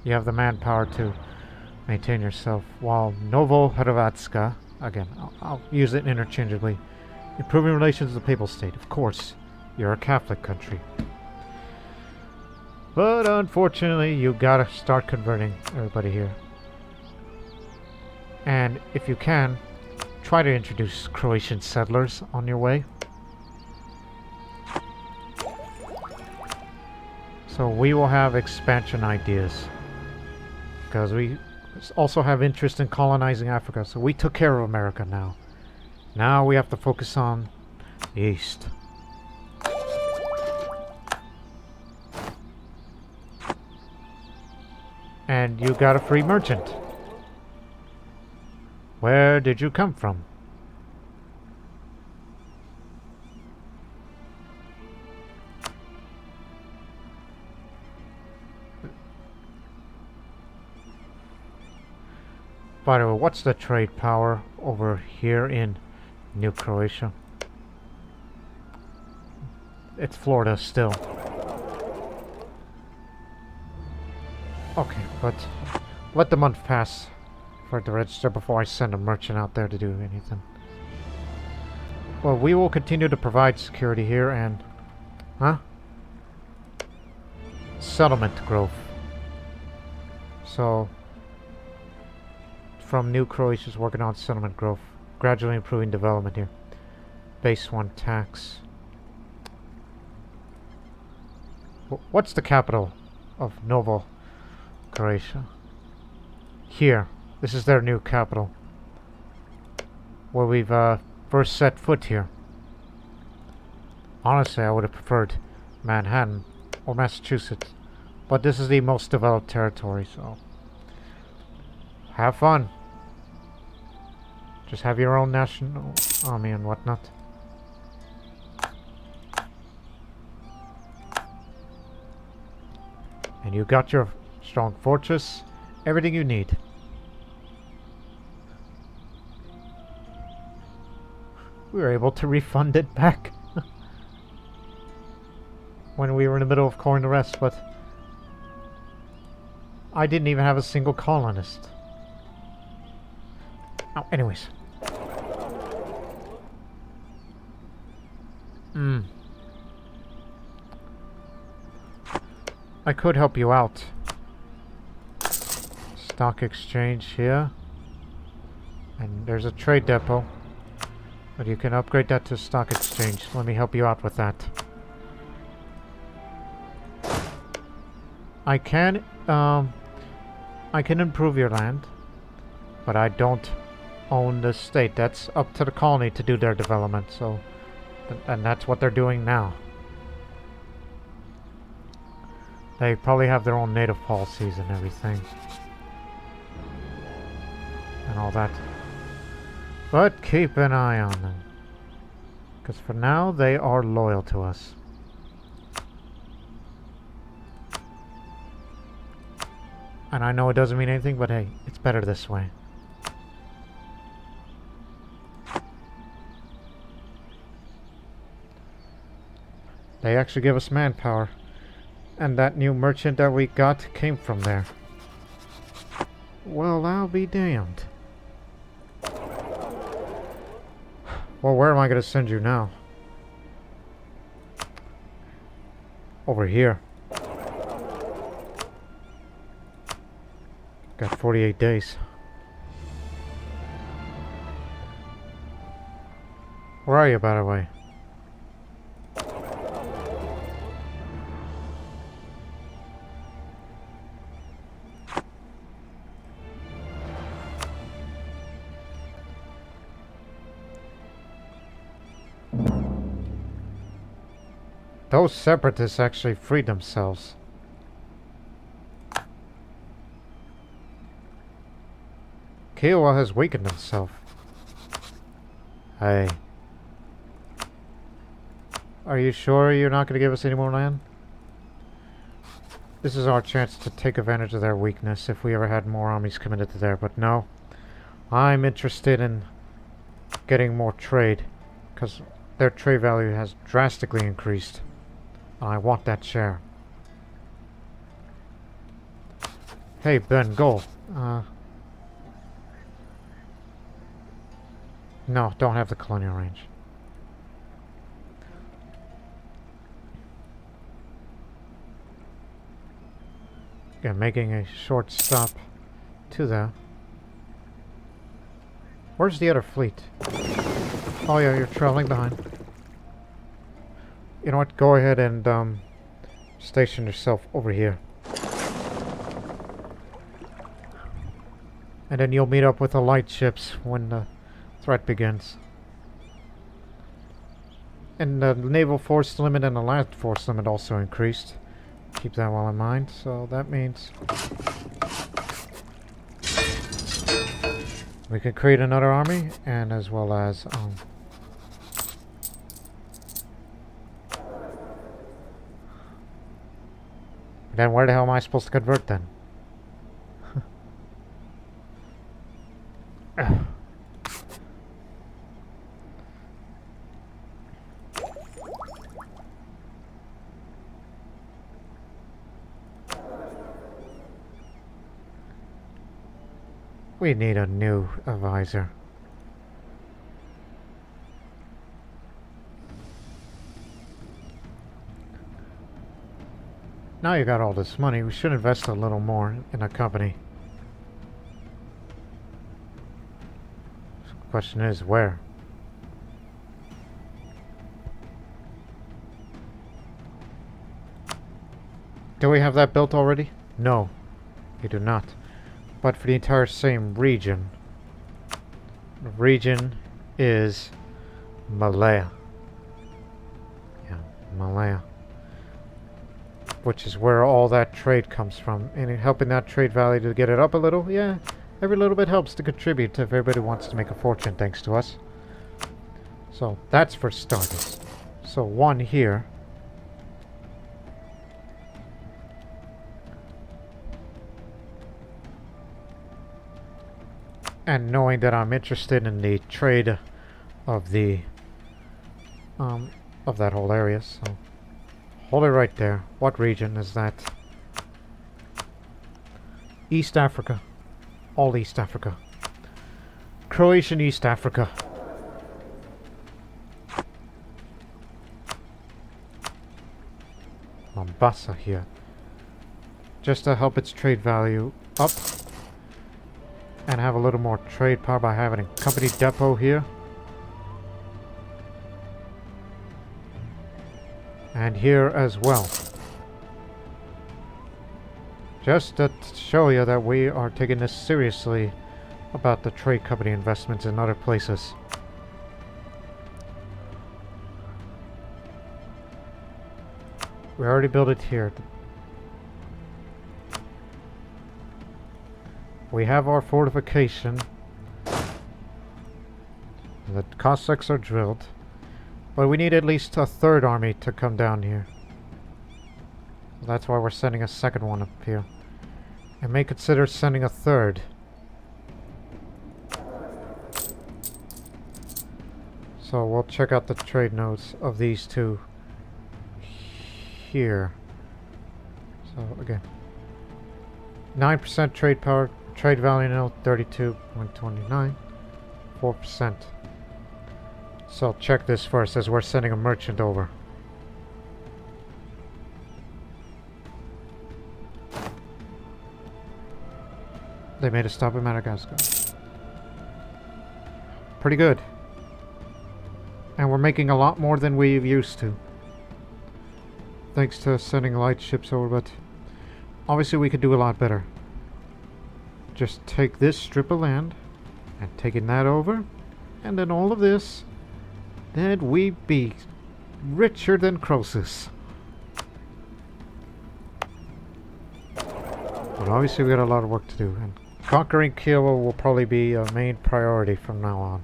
You have the manpower to maintain yourself, while Novo Hrvatska, again, I'll use it interchangeably, improving relations with the Papal State. Of course, you're a Catholic country. But unfortunately, you gotta start converting everybody here. And if you can, try to introduce Croatian settlers on your way. So we will have expansion ideas. Because we also have interest in colonizing Africa. So we took care of America now. Now we have to focus on the East. And you got a free merchant. Where did you come from? By the way, what's the trade power over here in New Croatia? It's Florida still. Okay, but let the month pass for it to register before I send a merchant out there to do anything. Well, we will continue to provide security here and... Huh? Settlement growth. So... From New Croatia's working on settlement growth. Gradually improving development here. Base 1 tax. What's the capital of Novo Croatia? Here. This is their new capital. Where we've first set foot here. Honestly, I would have preferred Manhattan or Massachusetts. But this is the most developed territory, so... Have fun. Just have your own national army and whatnot. And you got your strong fortress. Everything you need. We were able to refund it back. When we were in the middle of calling the rest, but... I didn't even have a single colonist. Oh, anyways. I could help you out. Stock exchange here. And there's a trade depot. But you can upgrade that to stock exchange. Let me help you out with that. I can improve your land, but I don't own the state. That's up to the colony to do their development, so... And that's what they're doing now. They probably have their own native policies and everything. And all that. But keep an eye on them. Because for now, they are loyal to us. And I know it doesn't mean anything, but hey, it's better this way. They actually give us manpower. And that new merchant that we got came from there. Well, I'll be damned. Well, where am I going to send you now? Over here. Got 48 days. Where are you, by the way? Those separatists actually freed themselves. Kiowa has weakened himself. Hey. Are you sure you're not going to give us any more land? This is our chance to take advantage of their weakness if we ever had more armies committed to there, but no. I'm interested in getting more trade, because their trade value has drastically increased. I want that share. Hey, Ben, go. No, don't have the colonial range. Yeah, making a short stop to there. Where's the other fleet? Oh yeah, you're traveling behind. You know what? Go ahead and station yourself over here. And then you'll meet up with the light ships when the threat begins. And the naval force limit and the land force limit also increased. Keep that well in mind. So that means we can create another army, and as well as then where the hell am I supposed to convert then? We need a new advisor. Now you got all this money, we should invest a little more in a company. The question is, where? Do we have that built already? No, we do not. But for the entire same region, the region is Malaya. Yeah, Malaya. Which is where all that trade comes from. And helping that trade value to get it up a little, yeah, every little bit helps to contribute if everybody wants to make a fortune thanks to us. So that's for starters. So one here. And knowing that I'm interested in the trade of the of that whole area, so hold it right there. What region is that? East Africa. All East Africa. Croatian East Africa. Mombasa here. Just to help its trade value up. And have a little more trade power by having a company depot here. And here as well. Just to show you that we are taking this seriously about the trade company investments in other places. We already built it here. We have our fortification. The Cossacks are drilled. But we need at least a third army to come down here. That's why we're sending a second one up here. And may consider sending a third. So we'll check out the trade nodes of these two here. So again, 9% trade power, trade value nil 32.29, 4%. So check this first as we're sending a merchant over. They made a stop in Madagascar. Pretty good. And we're making a lot more than we've used to. Thanks to sending light ships over, but obviously we could do a lot better. Just take this strip of land and taking that over, and then all of this, then we'd be richer than Croesus. But obviously we got a lot of work to do, and conquering Kiowa will probably be a main priority from now on.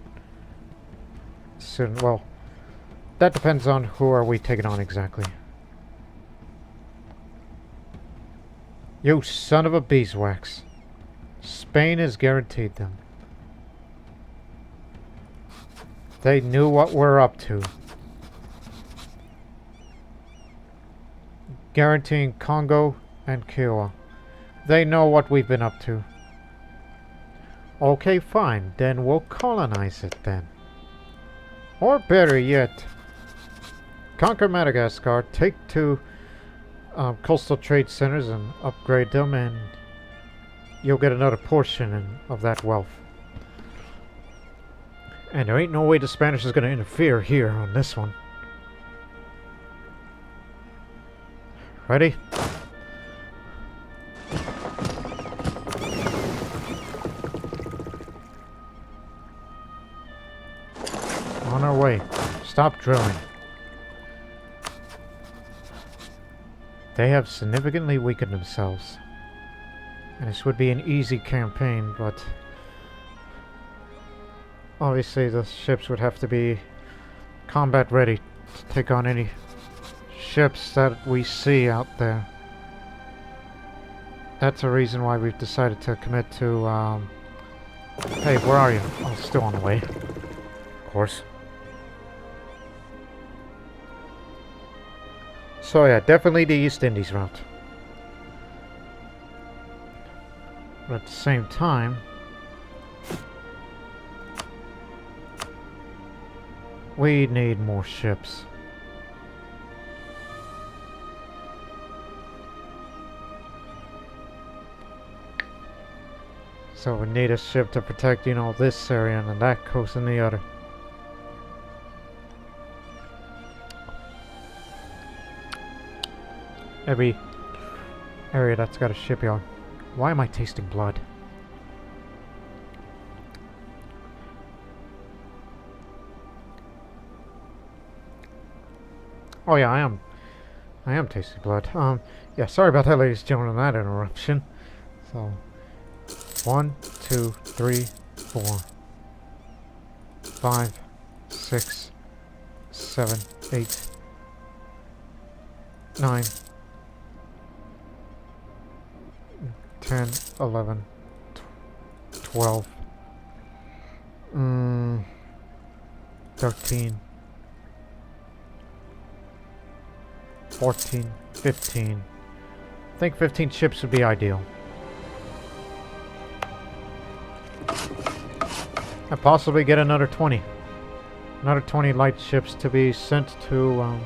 Soon, well, that depends on who are we taking on exactly. You son of a beeswax. Spain has guaranteed them. They knew what we're up to. Guaranteeing Congo and Kiowa. They know what we've been up to. Okay, fine. Then we'll colonize it then. Or better yet, conquer Madagascar, take two coastal trade centers and upgrade them, and you'll get another portion of that wealth. And there ain't no way the Spanish is going to interfere here on this one. Ready? On our way. Stop drilling. They have significantly weakened themselves. And this would be an easy campaign, but obviously the ships would have to be combat ready to take on any ships that we see out there. That's a reason why we've decided to commit to, hey, where are you? Oh, still on the way. Of course. So yeah, definitely the East Indies route. But at the same time, we need more ships. So we need a ship to protect, you know, this area and then that coast and the other. Every area that's got a shipyard. Why am I tasting blood? Oh yeah, I am tasting blood. Yeah, sorry about that, ladies and gentlemen, that interruption. So 1, 2, 3, 4, 5, 6, 7, 8, 9, 10, 11, 12, 13, 14, 15. I think 15 ships would be ideal. And possibly get another 20. Another 20 light ships to be sent to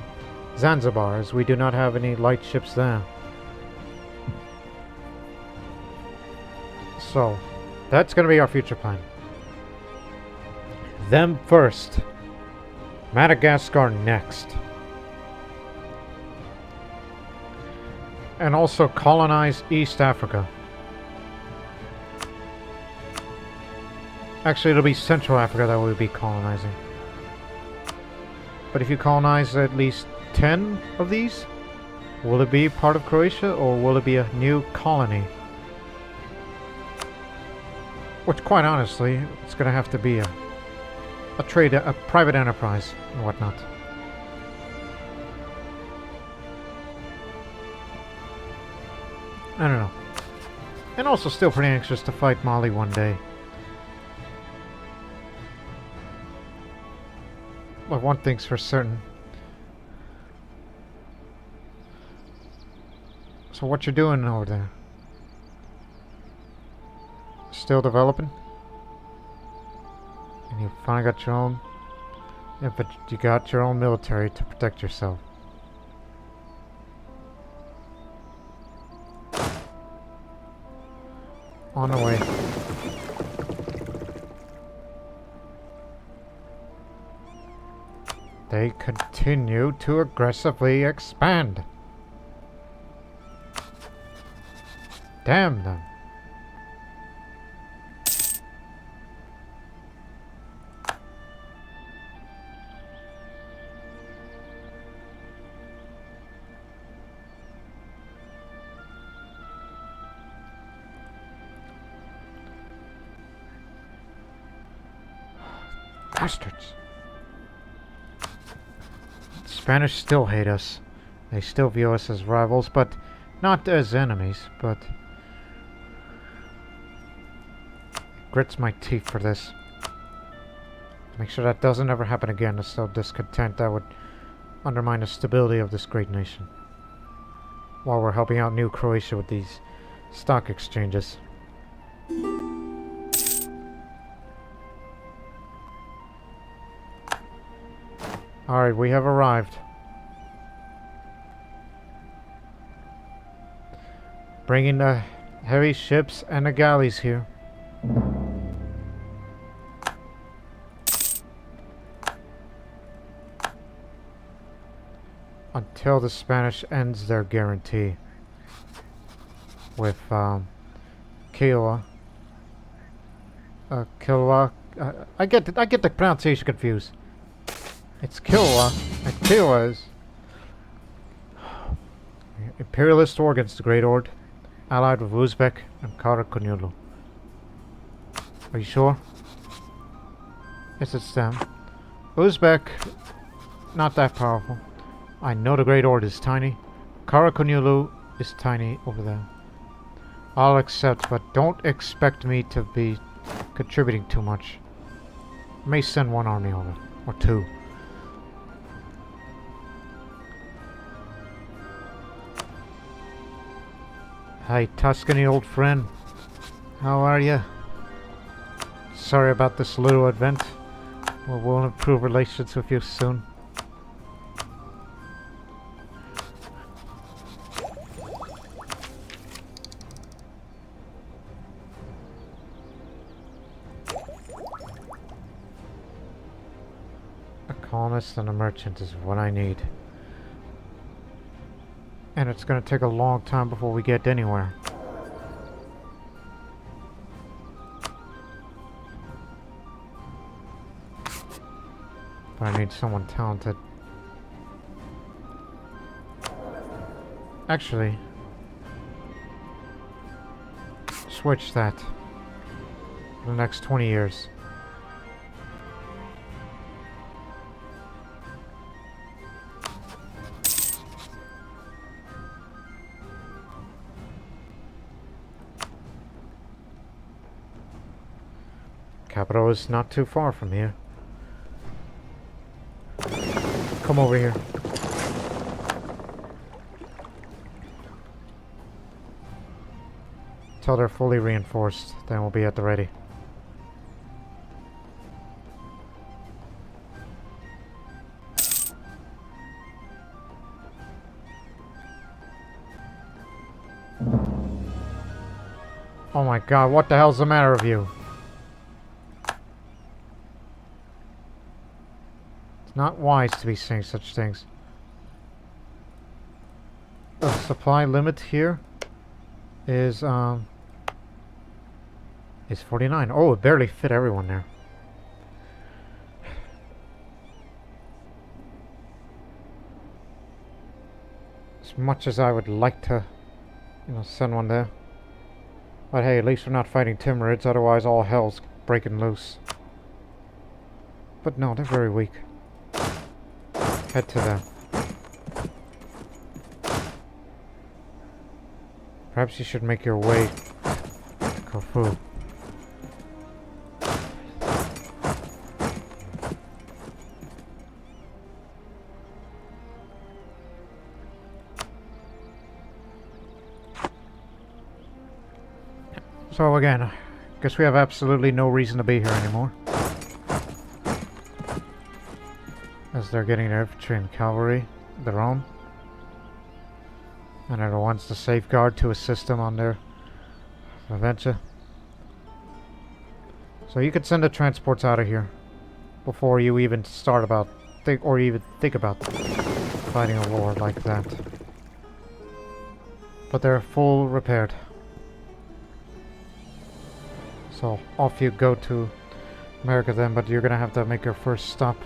Zanzibar, as we do not have any light ships there. So, that's going to be our future plan. Them first. Madagascar next. And also colonize East Africa. Actually, it'll be Central Africa that we'll be colonizing. But if you colonize at least 10 of these, will it be part of Croatia or will it be a new colony? Which, quite honestly, it's going to have to be a private enterprise and whatnot. I don't know. And also still pretty anxious to fight Mali one day. But one thing's for certain. So what you doing over there? Still developing? And you finally got your own... Yeah, but you got your own military to protect yourself. On the way. They continue to aggressively expand. Damn them. Bastards. Spanish still hate us. They still view us as rivals, but not as enemies, but... grits my teeth for this. Make sure that doesn't ever happen again. To sow discontent that would undermine the stability of this great nation. While we're helping out New Croatia with these stock exchanges. Alright, we have arrived. Bringing the heavy ships and the galleys here. Until the Spanish ends their guarantee. With, Kiowa. Kiowa. I get the pronunciation confused. It's Kiowa, and Kiowa is imperialist war against the Great Ord, allied with Uzbek and Karakunyulu. Are you sure? Yes, it's them. Uzbek, not that powerful. I know the Great Ord is tiny. Karakunyulu is tiny over there. I'll accept, but don't expect me to be contributing too much. I may send one army over, or two. Hi, Tuscany, old friend. How are you? Sorry about this little event. We'll improve relations with you soon. A colonist and a merchant is what I need. And it's going to take a long time before we get anywhere. But I need someone talented. Actually, switch that for the next 20 years. Capital is not too far from here. Come over here. Till they're fully reinforced, then we'll be at the ready. Oh my god, what the hell's the matter with you? It's not wise to be saying such things. The supply limit here is 49. Oh, it barely fit everyone there. As much as I would like to, send one there. But hey, at least we're not fighting Timurids, otherwise all hell's breaking loose. But no, they're very weak. Head to them. Perhaps you should make your way to Corfu. So again, I guess we have absolutely no reason to be here anymore. As they're getting their infantry and cavalry, their own. And they're the ones to safeguard to assist them on their adventure. So you could send the transports out of here before you even start about even think about fighting a war like that. But they're full repaired. So off you go to America then, but you're gonna have to make your first stop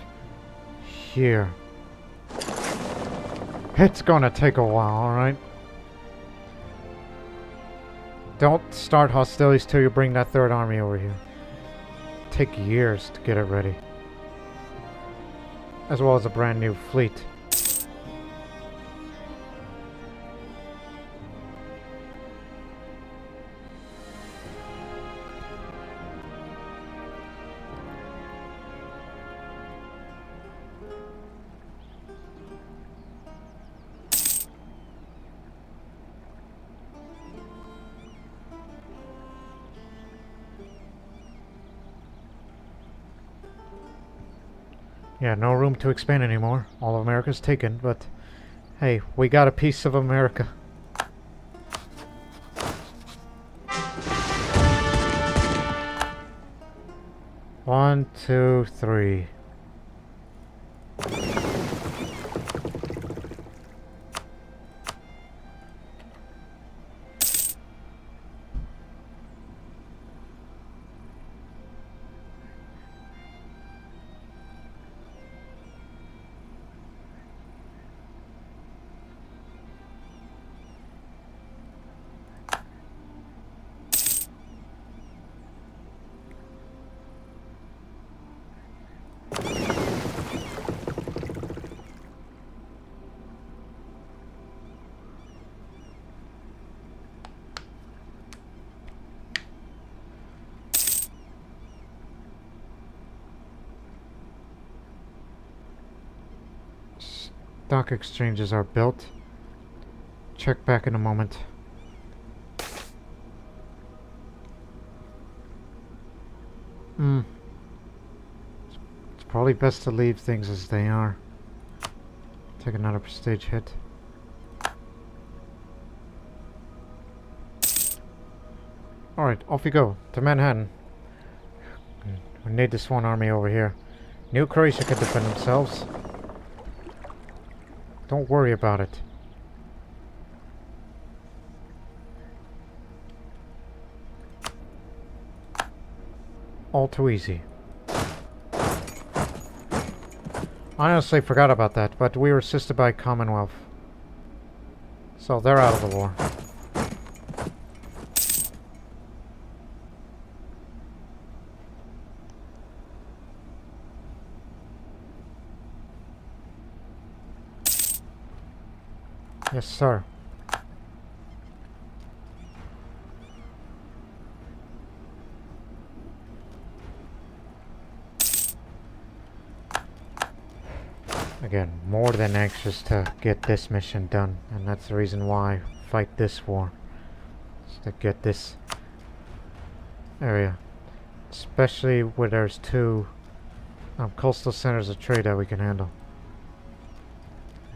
here. It's gonna take a while, alright? Don't start hostilities till you bring that third army over here. Take years to get it ready. As well as a brand new fleet. Yeah, no room to expand anymore. All of America's taken, but hey, we got a piece of America. One, two, three. Stock exchanges are built. Check back in a moment. It's probably best to leave things as they are. Take another prestige hit. Alright, off you go. To Manhattan. We need this one army over here. New Croatia can defend themselves. Don't worry about it. All too easy. I honestly forgot about that, but we were assisted by Commonwealth. So they're out of the war. Yes, sir. Again, more than anxious to get this mission done, and that's the reason why I fight this war. Is to get this area. Especially where there's two coastal centers of trade that we can handle.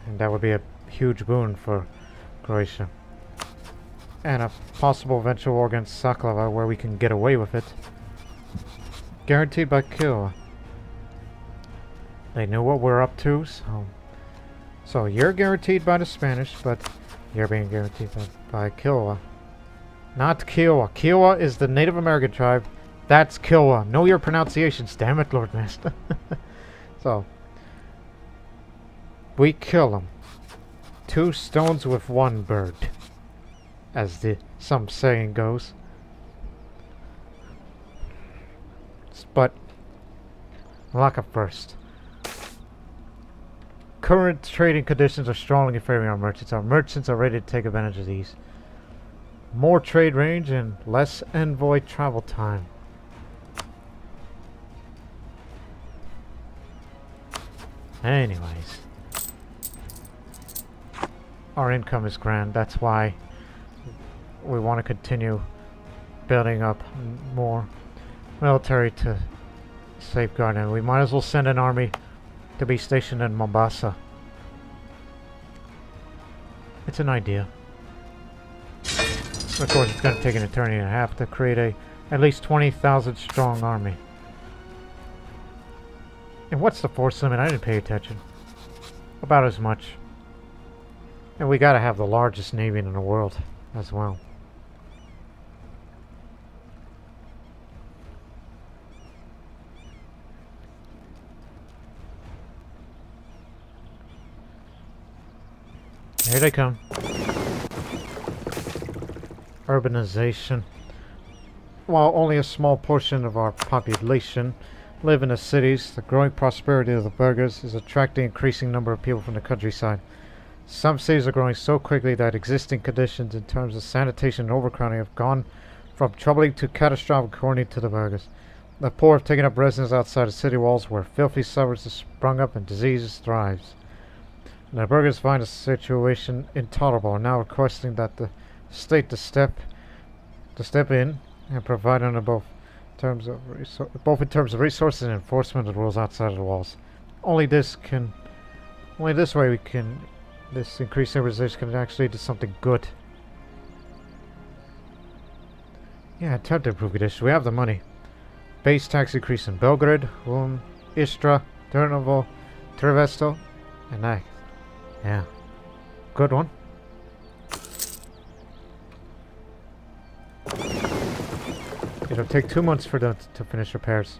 And that would be a huge boon for Croatia. and a possible eventual war against Saklava where we can get away with it. Guaranteed by Kiowa. They knew what we're up to, so you're guaranteed by the Spanish, but you're being guaranteed by Kiowa. Not Kiowa. Kiowa is the Native American tribe. That's Kiowa. Know your pronunciations, damn it, Lord Master. So, we kill them. 2 stones with 1 bird, as some saying goes. But, Malacca first. Current trading conditions are strongly favoring our merchants. Our merchants are ready to take advantage of these. More trade range and less envoy travel time. Anyways. Our income is grand. That's why we want to continue building up more military to safeguard, and we might as well send an army to be stationed in Mombasa. It's an idea. Of course, it's going to take an eternity and a half to create at least 20,000 strong army. And what's the force limit? I didn't pay attention. About as much. And we gotta have the largest navy in the world as well. Here they come. Urbanization. While only a small portion of our population live in the cities, the growing prosperity of the burghers is attracting an increasing number of people from the countryside. Some cities are growing so quickly that existing conditions in terms of sanitation and overcrowding have gone from troubling to catastrophic according to the burghers. The poor have taken up residence outside of city walls where filthy suburbs have sprung up and diseases thrives. The burghers find the situation intolerable and now requesting that the state to step in and provide under both in terms of resources and enforcement of the rules outside of the walls. Only this way we can. This increased civilization can actually do something good. Yeah, attempt to improve conditions. We have the money. Base tax increase in Belgrade, Ulm, Istra, Trnovo, Trevesto, and Ag. Yeah, good one. It'll take 2 months for them to finish repairs.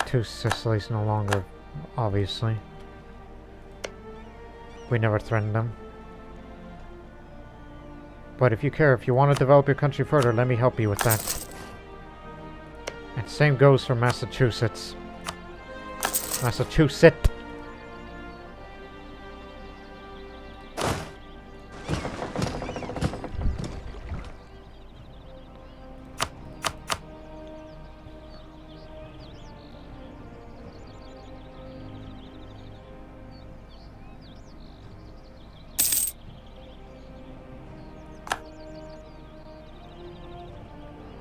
Two Sicilies no longer, obviously. We never threatened them. But if you care, if you want to develop your country further, let me help you with that. And same goes for Massachusetts. Massachusetts!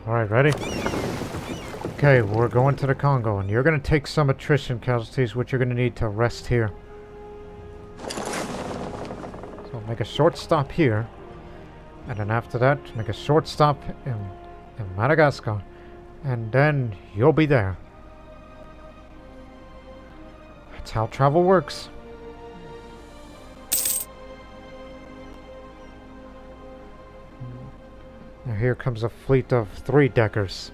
Alright, ready? Okay, we're going to the Congo, and you're going to take some attrition casualties, which you're going to need to rest here. So make a short stop here, and then after that, make a short stop in Madagascar, and then you'll be there. That's how travel works. Now here comes a fleet of 3-deckers.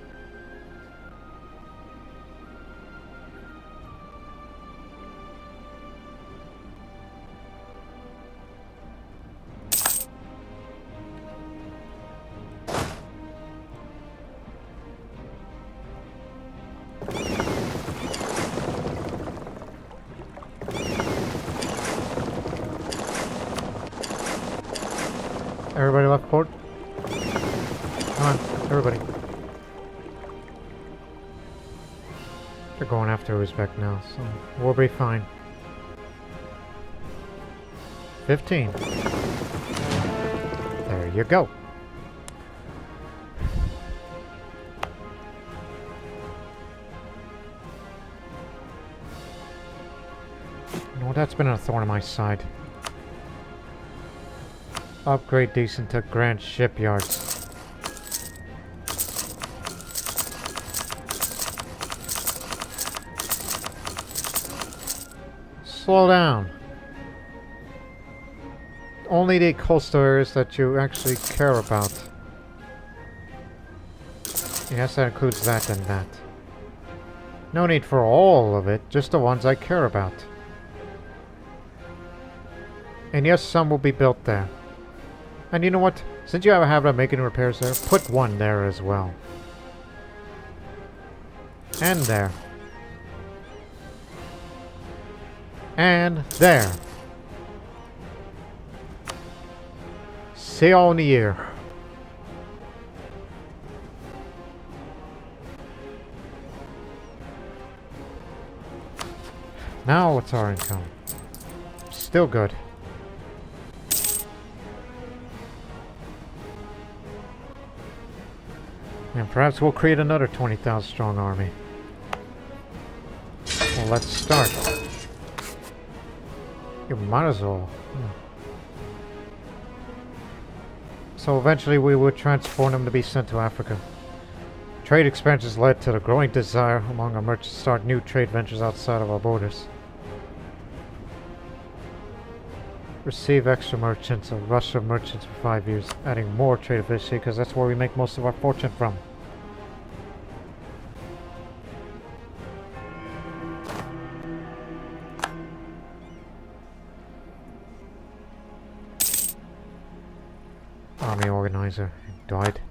Everybody left port? Come on, everybody. They're going after Uzbek now, so we'll be fine. 15. There you go. That's been a thorn in my side. Upgrade these into grand shipyards. Slow down. Only the coastal areas that you actually care about. Yes, that includes that and that. No need for all of it, just the ones I care about. And yes, some will be built there. And you know what? Since you have a habit of making repairs there, put one there as well. And there. And there. See you all in a year. Now what's our income? Still good. And perhaps we'll create another 20,000 strong army. Well, let's start. You might as well. So eventually we would transform them to be sent to Africa. Trade expansions led to the growing desire among our merchants to start new trade ventures outside of our borders. Receive extra merchants, a rush of merchants for 5 years, adding more trade efficiency because that's where we make most of our fortune from. Army organizer died.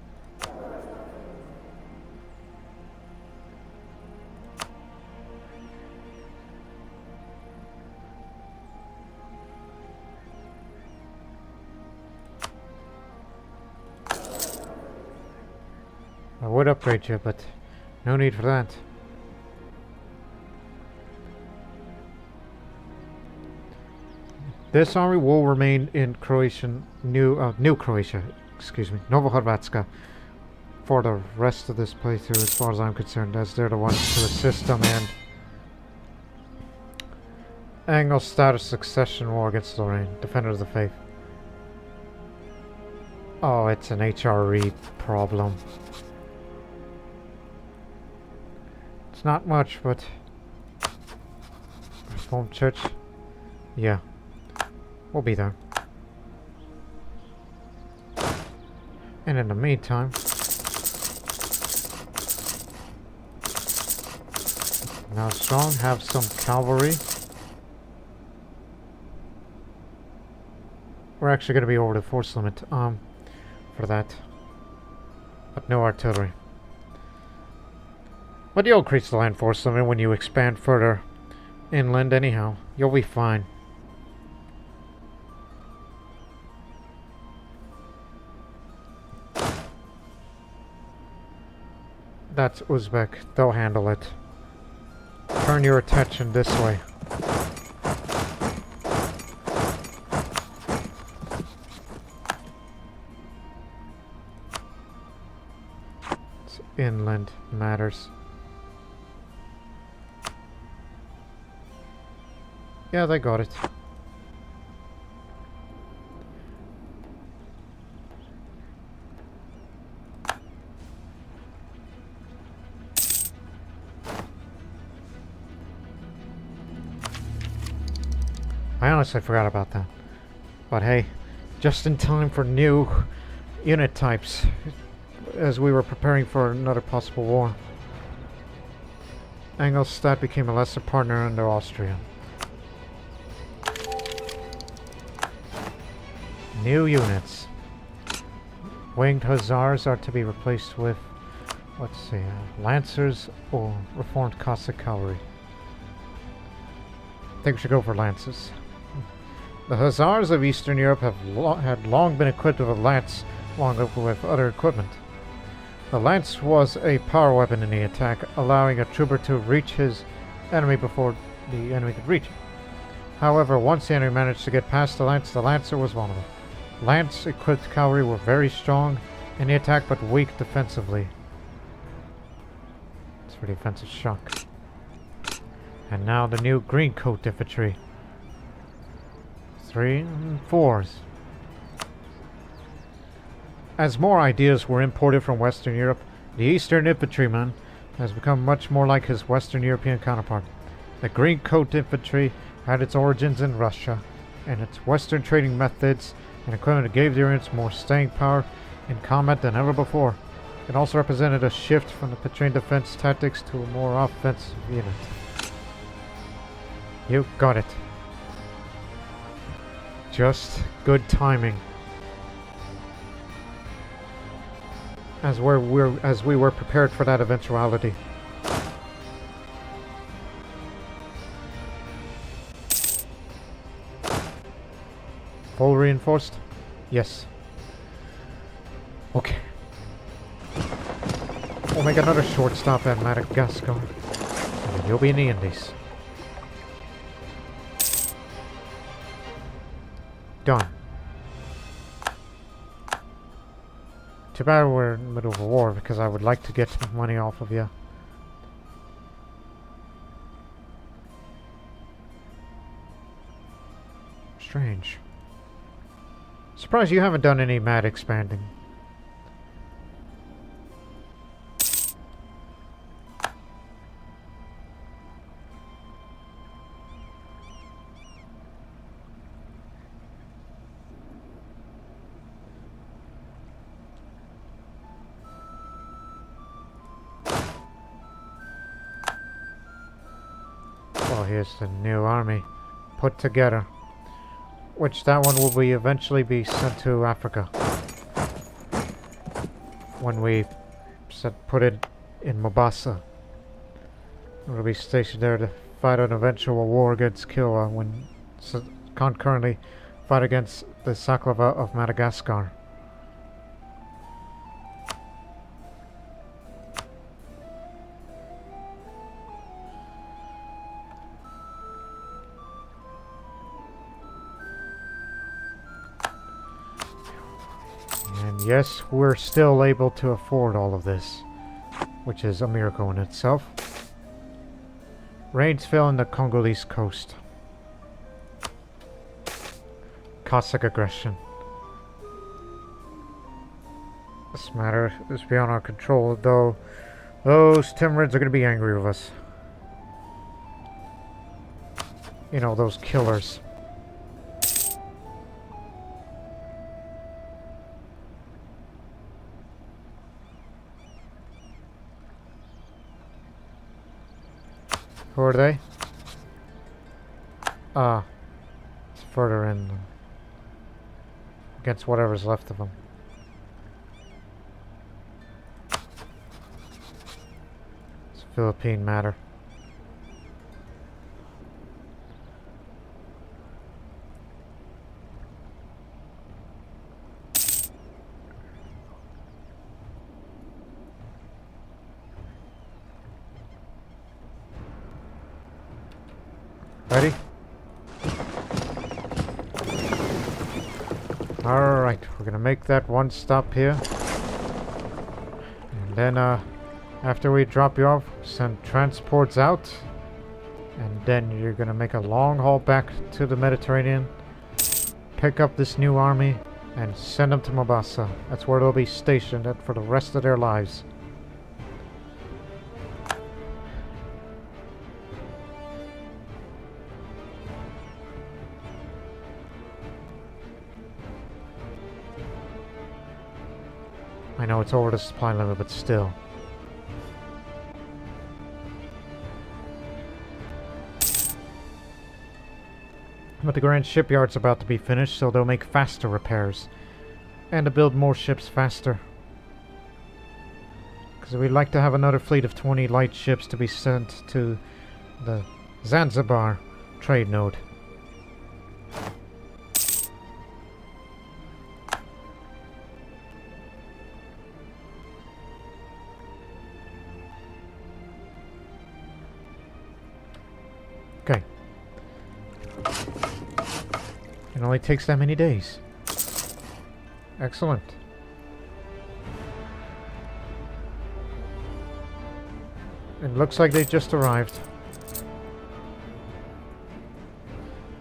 I would upgrade you, but no need for that. This army will remain in New Croatia, excuse me, Nova Hrvatska, for the rest of this playthrough, as far as I'm concerned, as they're the ones to assist them and Anglo-Status succession war against Lorraine, Defender of the Faith. Oh, it's an HRE problem. It's not much, but Reformed Church, yeah. We'll be there. And in the meantime, now strong, have some cavalry. We're actually going to be over the force limit for that, but no artillery. But you'll increase the land force limit when you expand further inland anyhow. You'll be fine. That's Uzbek. They'll handle it. Turn your attention this way. It's inland matters. Yeah, they got it. I honestly forgot about that. But hey, just in time for new unit types, as we were preparing for another possible war. Ingolstadt became a lesser partner under Austria. New units. Winged Hussars are to be replaced with, let's see, Lancers or Reformed Cossack Cavalry. I think we should go for Lancers. The Hussars of Eastern Europe had long been equipped with a lance along with other equipment. The lance was a power weapon in the attack, allowing a trooper to reach his enemy before the enemy could reach him. However, once the enemy managed to get past the Lancer was vulnerable. Lance-equipped cavalry were very strong in the attack, but weak defensively. It's for defensive shock. And now the new green coat infantry. 3 and 4s. As more ideas were imported from Western Europe, the Eastern Infantryman has become much more like his Western European counterpart. The Green Coat Infantry had its origins in Russia, and its Western trading methods and equipment gave the units more staying power in combat than ever before. It also represented a shift from the patrol defense tactics to a more offensive unit. You got it. Just good timing. As we were prepared for that eventuality. Full reinforced? Yes. Okay. We'll make another short stop at Madagascar. And then you'll be in the Indies. Done. Too bad we're in the middle of a war, because I would like to get money off of you. Strange. Surprised you haven't done any mad expanding. Well, here's the new army put together. Which that one will be eventually be sent to Africa. When we put it in Mombasa. It'll be stationed there to fight an eventual war against Killa when concurrently fight against the Saklava of Madagascar. And yes, we're still able to afford all of this, which is a miracle in itself. Raids fell in the Congolese coast. Cossack aggression. This matter is beyond our control, though those Timurids are going to be angry with us. You know, those killers. Who are they? It's further in. Against whatever's left of them. It's a Philippine matter. Ready? Alright, we're gonna make that one stop here. And then, after we drop you off, send transports out. And then you're gonna make a long haul back to the Mediterranean. Pick up this new army and send them to Mombasa. That's where they'll be stationed at for the rest of their lives. I know it's over the supply limit, but still. But the Grand Shipyard's about to be finished, so they'll make faster repairs. And to build more ships faster. Because we'd like to have another fleet of 20 light ships to be sent to the Zanzibar trade node. Okay. It only takes that many days. Excellent. It looks like they just arrived.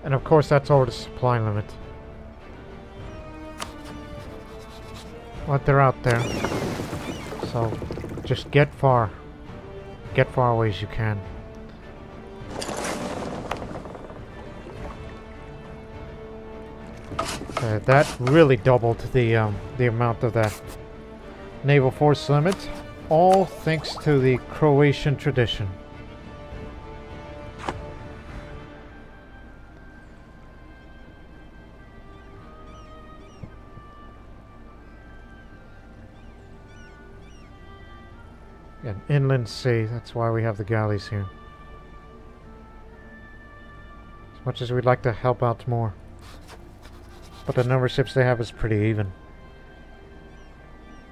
And of course that's over the supply limit. But they're out there. So just get far away as you can. That really doubled the amount of that naval force limit, all thanks to the Croatian tradition. An inland sea, that's why we have the galleys here. As much as we'd like to help out more. But the number of ships they have is pretty even.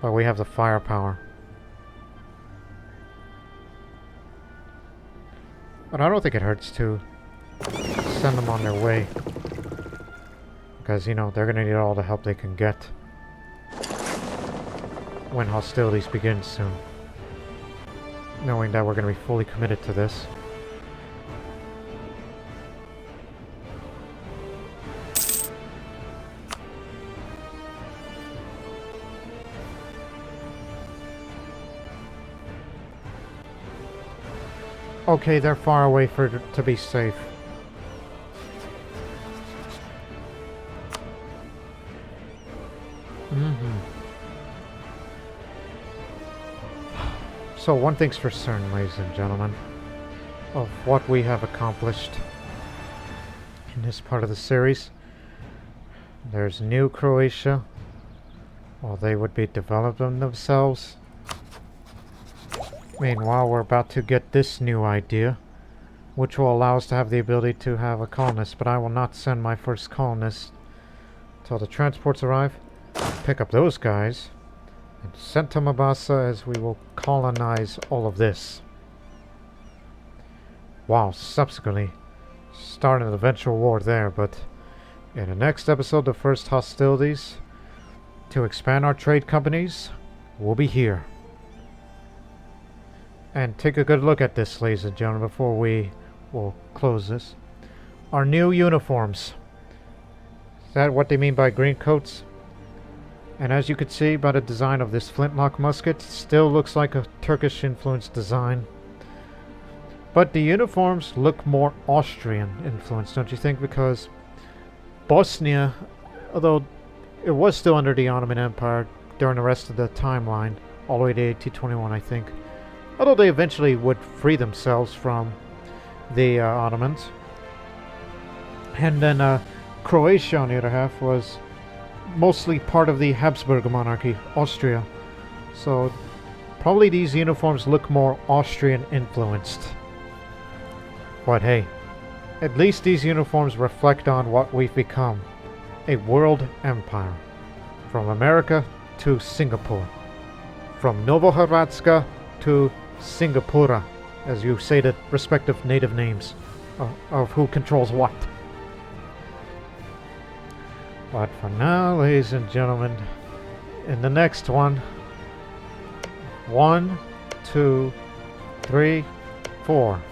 But we have the firepower. But I don't think it hurts to send them on their way. Because, you know, they're going to need all the help they can get when hostilities begin soon. Knowing that we're going to be fully committed to this. Okay, they're far away to be safe. So one thing's for certain, ladies and gentlemen, of what we have accomplished in this part of the series. There's New Croatia. Well, they would be developing themselves. Meanwhile, we're about to get this new idea, which will allow us to have the ability to have a colonist, but I will not send my first colonist until the transports arrive, pick up those guys, and send to Mombasa as we will colonize all of this. While subsequently start an eventual war there, but in the next episode, the first hostilities to expand our trade companies will be here. And take a good look at this, ladies and gentlemen, before we will close this. Our new uniforms. Is that what they mean by green coats? And as you can see by the design of this flintlock musket, it still looks like a Turkish influenced design. But the uniforms look more Austrian influenced, don't you think? Because Bosnia, although it was still under the Ottoman Empire during the rest of the timeline, all the way to 1821, I think. Although they eventually would free themselves from the Ottomans. And then Croatia, on the other half, was mostly part of the Habsburg monarchy, Austria. So probably these uniforms look more Austrian influenced. But hey, at least these uniforms reflect on what we've become. A world empire. From America to Singapore. From Novo Hrvatska to Singapura, as you say the respective native names of who controls what. But for now, ladies and gentlemen, in the next one, 1, 2, 3, 4.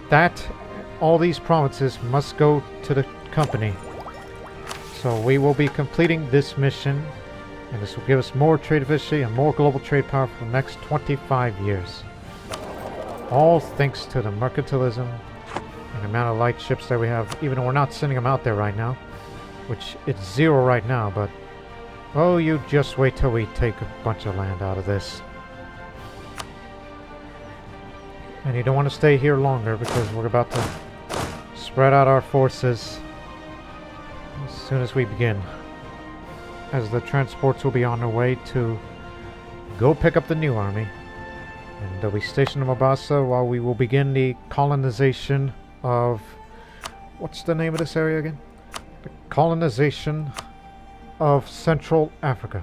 That, all these provinces must go to the company. So we will be completing this mission, and this will give us more trade efficiency and more global trade power for the next 25 years. All thanks to the mercantilism and the amount of light ships that we have, even though we're not sending them out there right now. Which, it's 0 right now, but oh, you just wait till we take a bunch of land out of this. And you don't want to stay here longer because we're about to spread out our forces as soon as we begin. As the transports will be on their way to go pick up the new army. And they'll be stationed in Mombasa while we will begin the colonization of... What's the name of this area again? The colonization of Central Africa.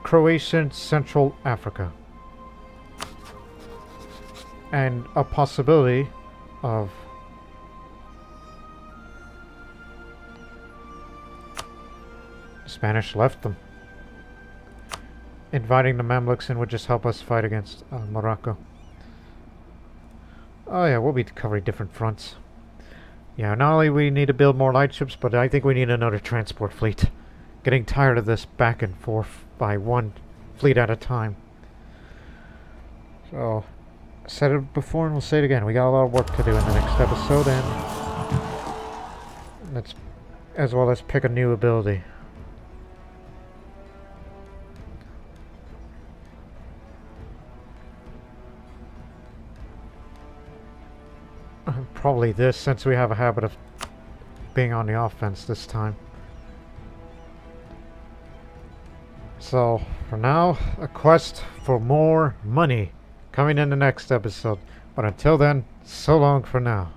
Croatian Central Africa. And a possibility of Spanish left them. Inviting the Mamluks in would just help us fight against Morocco. Oh yeah, we'll be covering different fronts. Yeah, not only we need to build more light ships, but I think we need another transport fleet. Getting tired of this back and forth by one fleet at a time. So, I said it before and we'll say it again. We got a lot of work to do in the next episode, and let's, as well as pick a new ability. Probably this, since we have a habit of being on the offense this time. So, for now, a quest for more money coming in the next episode. But until then, so long for now.